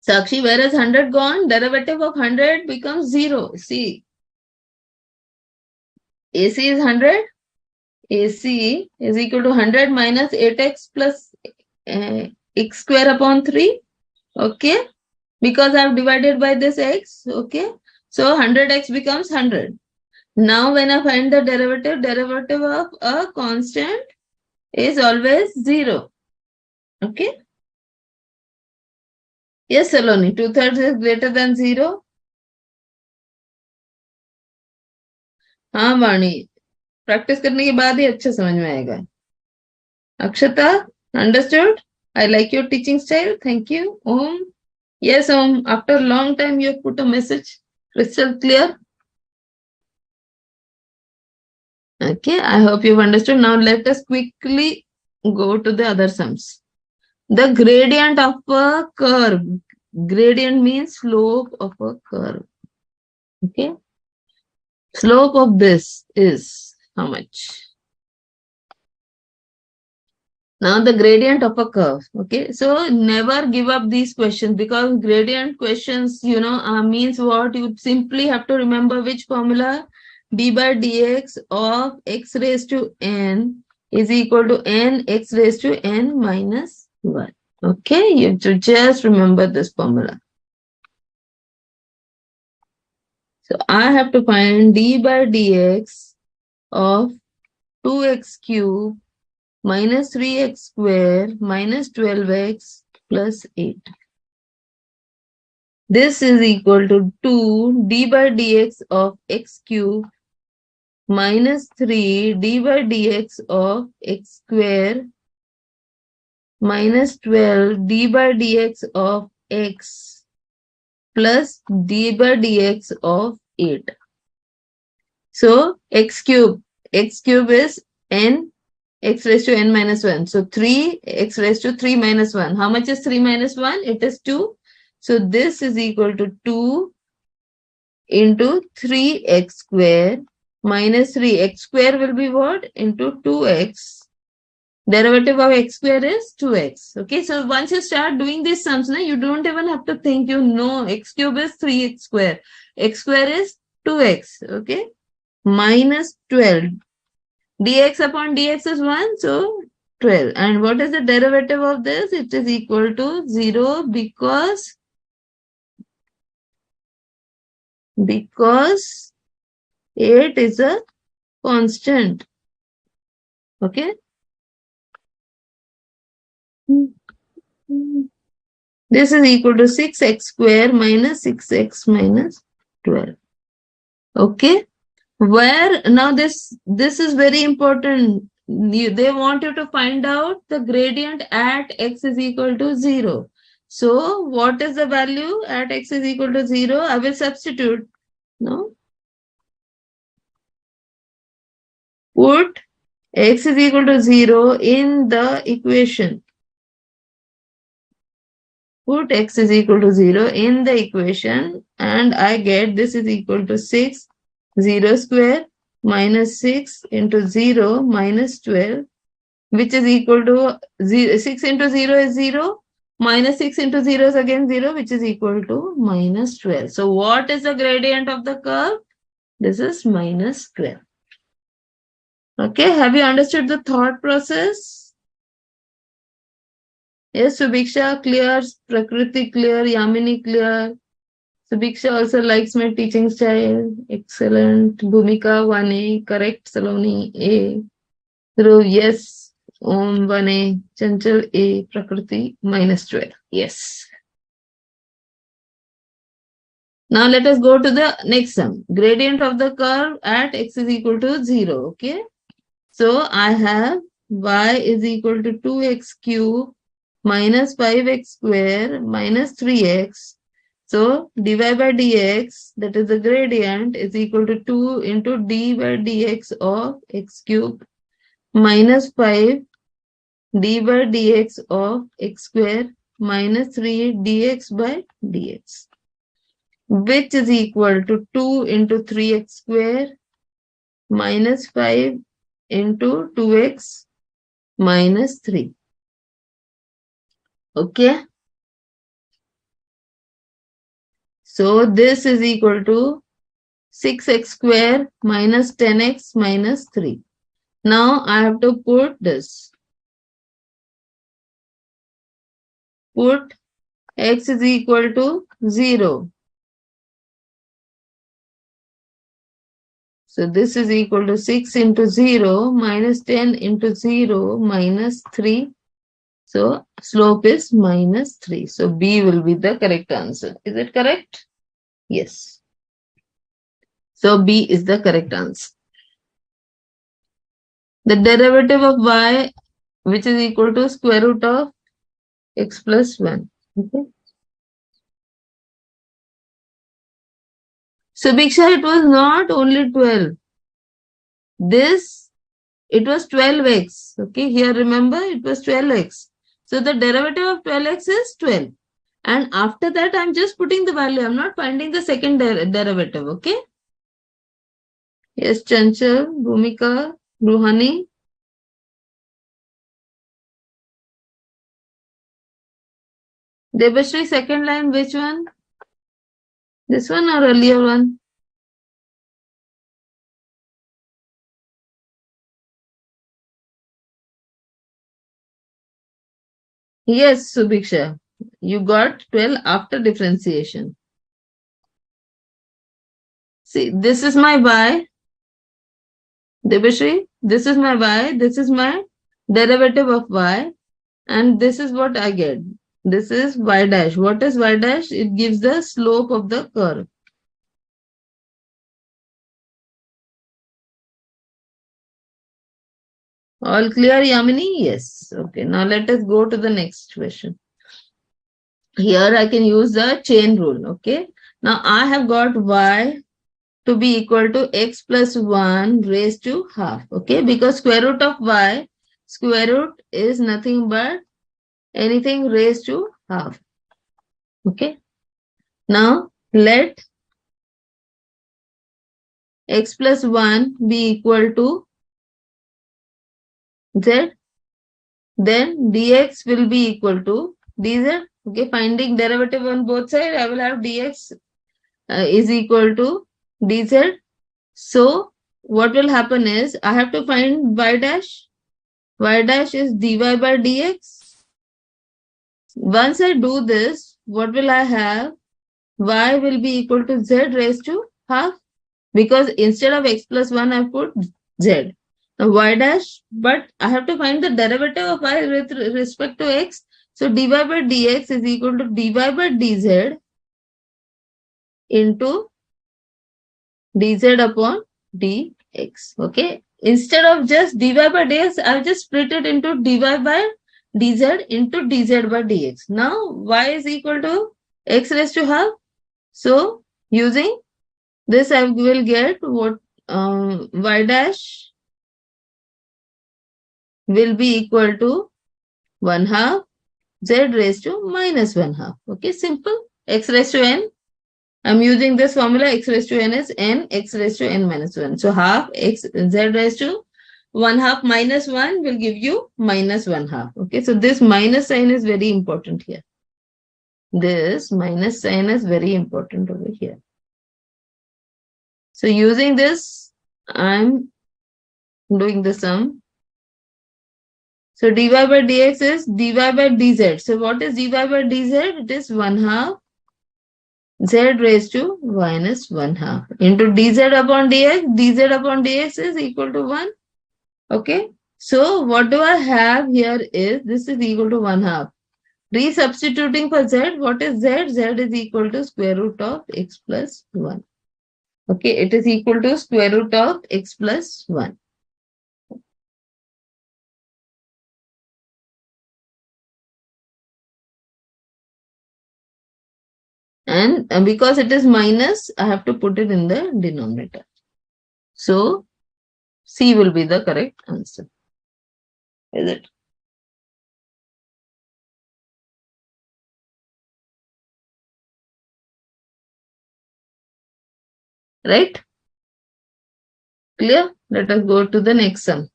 [SPEAKER 1] Sakshi, where is 100 gone? Derivative of 100 becomes 0. See, AC is 100. AC is equal to 100 minus 8x plus x square upon 3. Okay. Because I have divided by this x. Okay. So 100x becomes 100. Now when I find the derivative of a constant is always 0. Okay. Yes, Saloni, 2/3 is greater than 0. हाँ वाणी, practice करने के बाद ही अच्छा समझ में आएगा. Akshata, understood? I like your teaching style. Thank you. Om. Yes, Om. After a long time, you have put a message. Crystal clear? Okay, I hope you've understood. Now let us quickly go to the other sums. The gradient of a curve. Gradient means slope of a curve. Okay. Slope of this is how much? Now the gradient of a curve. Okay. So never give up these questions, because gradient questions, means what? You simply have to remember which formula? D by dx of x raised to n is equal to n x raised to n minus 1. Okay. You have to just remember this formula. So I have to find d by dx of 2x cube minus 3x square minus 12x plus 8. This is equal to 2 d by dx of x cube minus 3 d by dx of x square minus 12 d by dx of x plus d by dx of 8. So x cube is n x raised to n minus 1. So 3x raised to 3 minus 1. How much is 3 minus 1? It is 2. So this is equal to 2 into 3x square minus 3. X square will be what? Into 2x. Derivative of x square is 2x. Okay, so once you start doing these sums, you don't even have to think. You know x cube is 3x square. X square is 2x. Okay, minus 12. Dx upon dx is 1, so 12. And what is the derivative of this? It is equal to 0 because 8 is a constant. Okay. This is equal to 6x square minus 6x minus 12. Okay. Where now this is very important. They want you to find out the gradient at x is equal to 0. So what is the value at x is equal to 0? I will substitute. No. Put x is equal to 0 in the equation. Put x is equal to 0 in the equation, and I get this is equal to 6, 0 square minus 6 into 0 minus 12, which is equal to 6 into 0 is 0, minus 6 into 0 is again 0, which is equal to minus 12. So what is the gradient of the curve? This is minus 12. Okay, have you understood the thought process? Yes, Subiksha clear, Prakriti clear, Yamini clear. Subiksha also likes my teaching style. Excellent. Bhumika 1A, correct. Saloni A. Dhruv, yes. Om 1A. Chanchal A. Prakriti minus 12. Yes. Now let us go to the next sum. Gradient of the curve at x is equal to 0. Okay. So I have y is equal to 2x cube minus 5x square minus 3x. So dy by dx, that is the gradient, is equal to 2 into d by dx of x cube minus 5 d by dx of x square minus 3 dx by dx, which is equal to 2 into 3x square minus 5 into 2x minus 3. Okay. So this is equal to 6x square minus 10x minus 3. Now I have to put this. Put x is equal to 0. So this is equal to 6 into 0 minus 10 into 0 minus 3. So slope is minus 3. So B will be the correct answer. Is it correct? Yes. So B is the correct answer. The derivative of y, which is equal to square root of x plus 1. Okay. So Biksha, it was not only 12. This, it was 12x. Okay, here remember it was 12x. So the derivative of 12x is 12. And after that, I'm just putting the value. I'm not finding the second derivative. Okay. Yes, Chanchal, Bhumika, Ruhani. Debashri, second line, which one? This one or earlier one? Yes, Subhiksha. You got 12 after differentiation. See, this is my y. Debashri, this is my y. This is my derivative of y. And this is what I get. This is y dash. What is y dash? It gives the slope of the curve. All clear, Yamini? Yes. Okay. Now let us go to the next question. Here I can use the chain rule. Okay. Now I have got y to be equal to x plus 1 raised to half. Okay. Because square root of y, square root is nothing but anything raised to half. Okay. Now let x plus 1 be equal to z. Then dx will be equal to dz. Okay, finding derivative on both sides, I will have dx is equal to dz. So what will happen is I have to find y dash. Y dash is dy by dx. Once I do this, what will I have? Y will be equal to z raised to half, because instead of x plus 1, I put z. Now y dash, but I have to find the derivative of y with respect to x. So dy by dx is equal to dy by dz into dz upon dx. Okay. Instead of just dy by dx, I've just split it into dy by dz into dz by dx. Now y is equal to x raised to half. So using this, I will get what y dash will be equal to 1 half z raised to minus 1 half. Okay, simple. X raised to n. I'm using this formula. X raised to n is n, x raised to n minus 1. So half x z raised to 1 half minus 1 will give you minus 1 half. Okay, so this minus sign is very important here. This minus sign is very important over here. So using this, I'm doing the sum. So dy by dx is dy by dz. So what is dy by dz? It is 1 half z raised to minus 1 half into dz upon dx. Dz upon dx is equal to 1. Okay. So what do I have here is this is equal to 1 half. Resubstituting for z, what is z? Z is equal to square root of x plus 1. Okay. It is equal to square root of x plus 1. And because it is minus, I have to put it in the denominator. So C will be the correct answer. Is it? Right? Clear? Let us go to the next sum.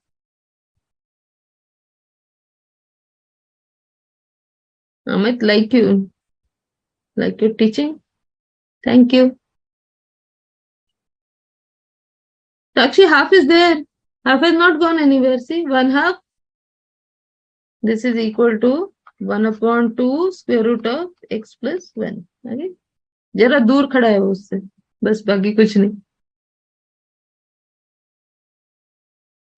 [SPEAKER 1] Amit, like your teaching? Thank you. Sakshi, half is there. Half has not gone anywhere. See, 1 half. This is equal to 1 upon 2 square root of x plus 1. Okay? जरा दूर खड़ा है वो उससे. बस बाकी कुछ नहीं.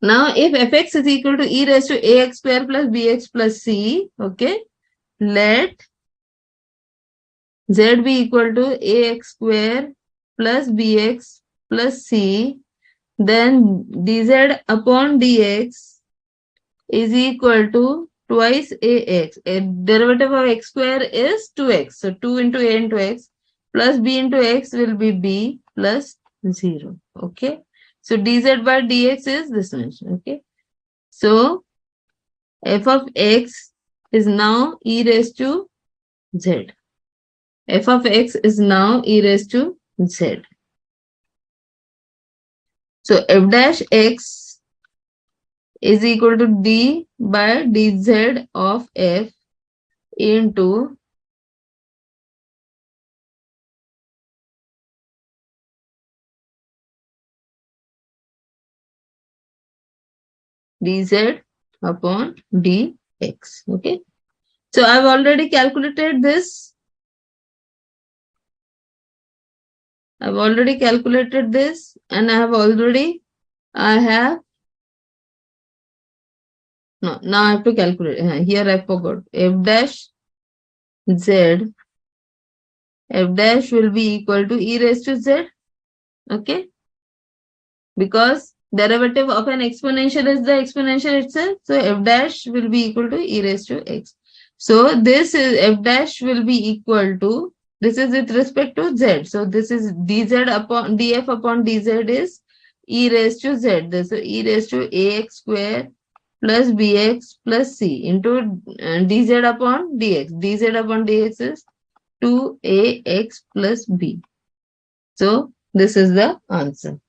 [SPEAKER 1] Now, if fx is equal to e raised to ax square plus bx plus c, okay, let z be equal to ax square plus bx plus c, then dz upon dx is equal to twice ax. A derivative of x square is 2x. So 2 into a into x plus b into x will be b plus 0. Okay. So dz by dx is this much. Okay. So f of x is now e raised to z. F of x is now e raised to z. So f dash x is equal to d by dz of f into dz upon dx. Okay. So I've already calculated this. I've already calculated this and I have, no, now I have to calculate. Here I forgot. F dash z, f dash will be equal to e raised to z. Okay. Because derivative of an exponential is the exponential itself. So f dash will be equal to e raised to x. So this is f dash will be equal to, this is with respect to z. So this is dz upon df upon dz is e raised to z. This is e raised to ax square plus bx plus c into dz upon dx. dz upon dx is 2ax plus b. So this is the answer.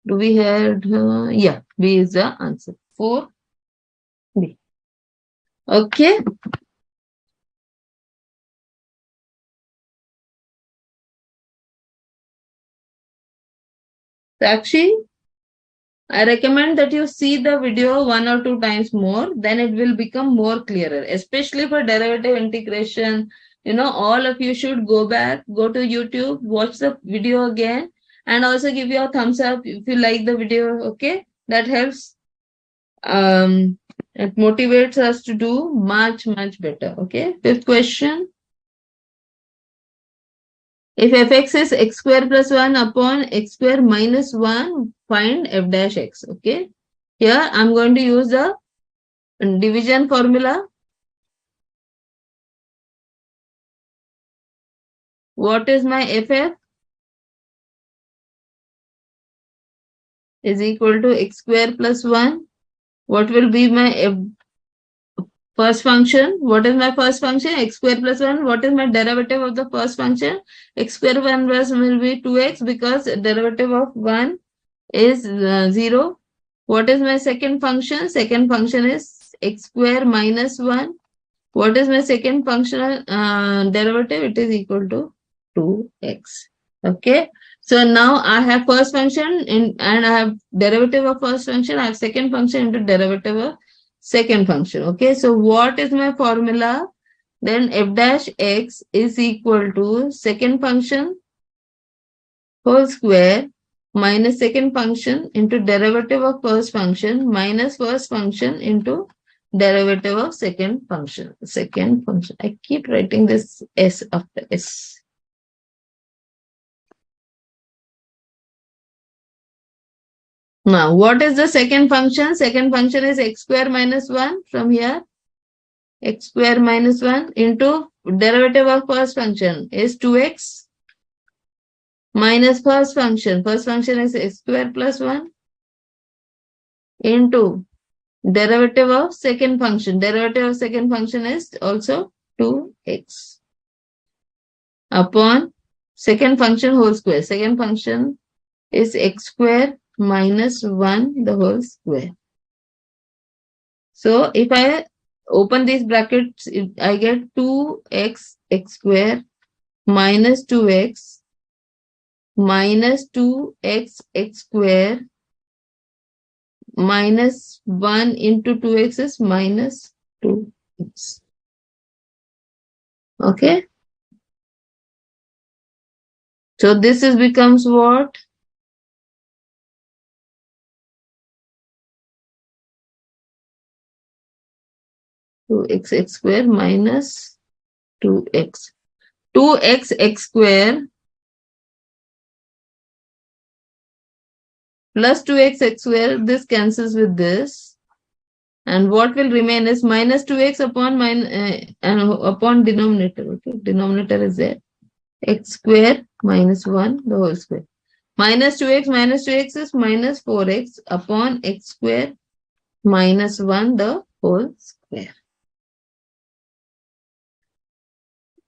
[SPEAKER 1] Do we have, yeah, B is the answer. 4B. Okay. Sakshi, I recommend that you see the video 1 or 2 times more, then it will become more clearer, especially for derivative integration. You know, all of you should go back, go to YouTube, watch the video again, and also give your thumbs up if you like the video. Okay. That helps. It motivates us to do much better. Okay. Fifth question. If fx is x square plus 1 upon x square minus 1, find f dash x. Okay. Here I'm going to use the division formula. What is my ff? Is equal to x square plus 1. What will be my first function? What is my first function? X square plus 1. What is my derivative of the first function? X square 1 plus will be 2x because derivative of 1 is 0. What is my second function? Second function is x square minus 1. What is my second functional derivative? It is equal to 2x. Okay. So now I have first function and I have derivative of first function. I have second function into derivative of second function. Okay. So what is my formula? Then f dash x is equal to second function whole square minus second function into derivative of first function minus first function into derivative of second function. Second function. I keep writing this s after s. Now, what is the second function? Second function is x square minus 1 from here. X square minus 1 into derivative of first function is 2x minus first function. First function is x square plus 1 into derivative of second function. Derivative of second function is also 2x upon second function whole square. Second function is x square minus 1 the whole square. So if I open these brackets, I get 2x x square minus 2x minus 2x x square minus 1 into 2x is minus 2x. Okay. So this is becomes what? 2x x square minus 2x. 2x x square plus 2x x square, this cancels with this. And what will remain is minus 2x upon upon denominator. Okay, denominator is there. X square minus 1 the whole square. Minus 2x is minus 4x upon x square minus 1 the whole square.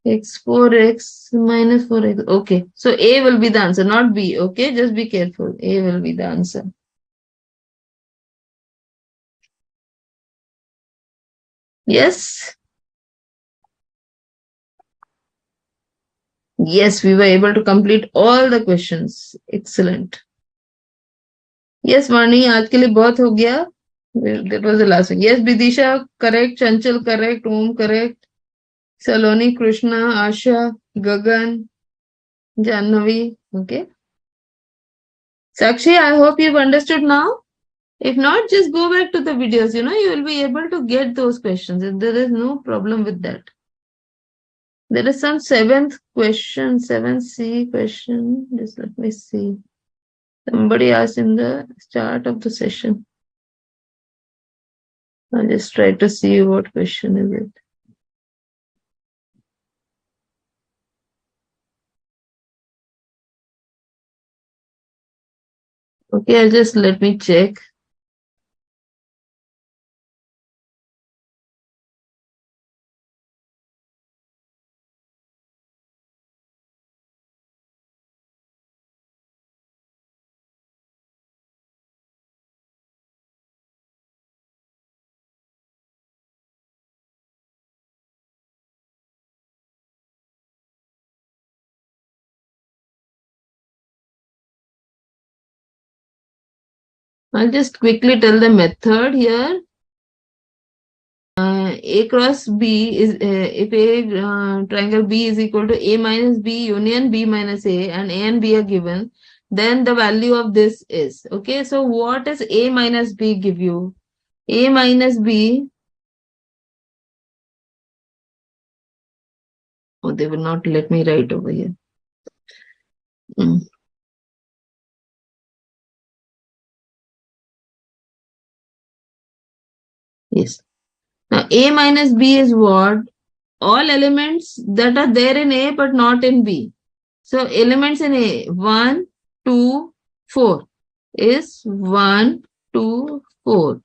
[SPEAKER 1] x4x minus 4x. Okay, so A will be the answer, not B. Okay, just be careful. A will be the answer. Yes? Yes, we were able to complete all the questions. Excellent. Yes, Vani, आज के लिए बहुत हो गया. That was the last one. Yes, Bidisha, correct. Chanchal, correct. Om, correct. Saloni, Krishna, Asha, Gagan, Jannavi. Okay. Sakshi, I hope you've understood now. If not, just go back to the videos. You will be able to get those questions. There is no problem with that. There is some 7th question, 7C question. Just let me see. Somebody asked in the start of the session. I'll just try to see what question is it. Okay, let me check. I'll just quickly tell the method here. A cross B is if a triangle B is equal to A minus B union B minus A and A and B are given, then the value of this is. Okay, so what does A minus B give you? A minus B. Oh, they will not let me write over here. Yes. Now A minus B is what? All elements that are there in A but not in B. So elements in A, 1, 2, 4 is 1, 2, 4.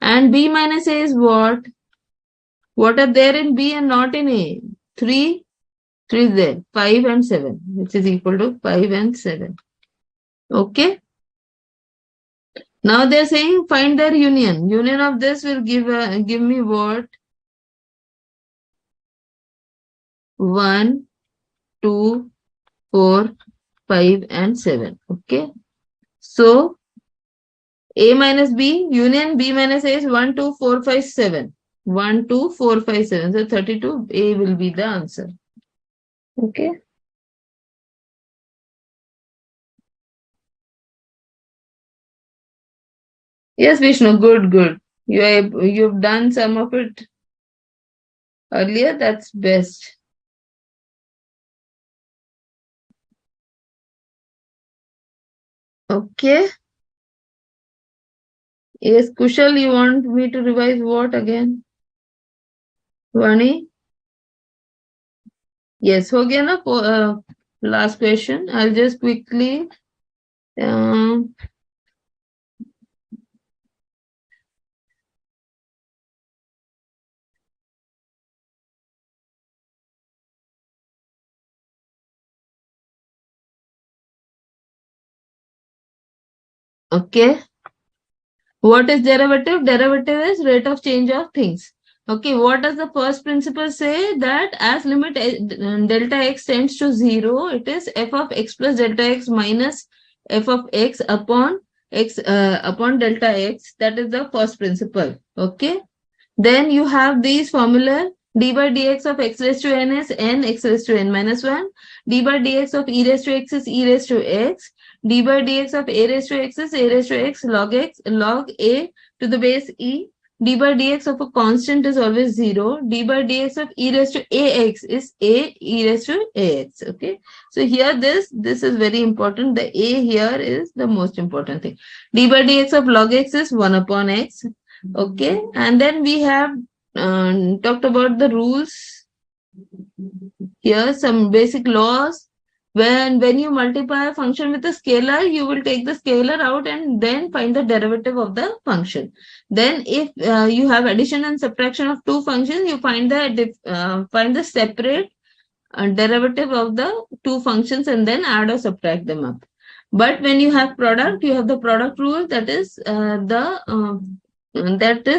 [SPEAKER 1] And B minus A is what? What are there in B and not in A? 3, 3 is there, 5 and 7, which is equal to 5 and 7. Okay. Now they're saying find their union. Union of this will give me what? 1, 2, 4, 5 and 7. Okay. So A minus B union B minus A is 1, 2, 4, 5, 7. 1, 2, 4, 5, 7. So 32 A will be the answer. Okay. Yes, Vishnu, good. You've done some of it earlier. That's best. Okay. Yes, Kushal, you want me to revise what again? Vani? Yes, ho gaya na? Last question. I'll just quickly. Okay. What is derivative? Derivative is rate of change of things. Okay, what does the first principle say? That as limit delta x tends to 0, it is f of x plus delta x minus f of x upon delta x. That is the first principle. Okay. Then you have these formula. D by dx of x raised to n is n x raised to n minus 1. D by dx of e raised to x is e raised to x. D by dx of a raised to x is a raised to x log a to the base e. D by dx of a constant is always 0. D by dx of e raised to ax is a e raised to ax. Okay. So here this is very important. The a here is the most important thing. D by dx of log x is 1 upon x. Okay. And then we have talked about the rules. Here some basic laws. When you multiply a function with a scalar, you will take the scalar out and then find the derivative of the function. Then if you have addition and subtraction of two functions, you find the separate derivative of the two functions and then add or subtract them up. But when you have product, you have the product rule, that is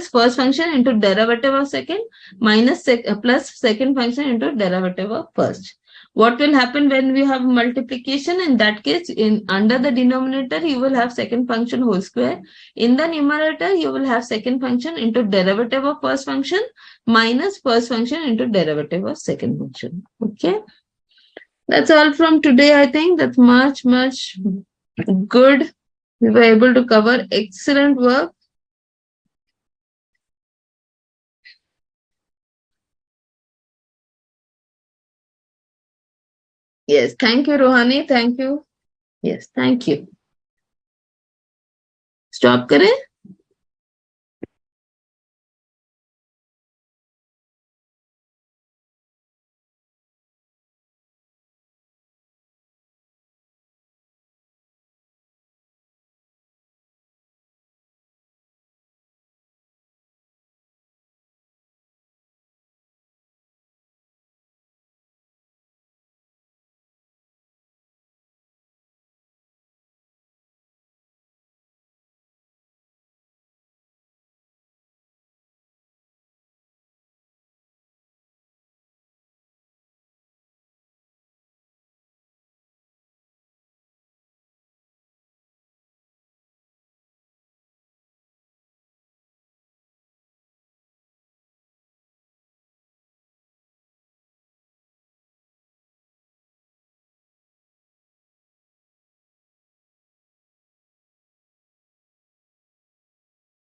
[SPEAKER 1] first function into derivative of second minus plus second function into derivative of first. What will happen when we have multiplication? In that case, in under the denominator, you will have second function whole square. In the numerator, you will have second function into derivative of first function minus first function into derivative of second function. Okay. That's all from today. I think that's much good. We were able to cover excellent work. Yes, thank you, Rohani. Thank you. Yes, thank you. Stop करें.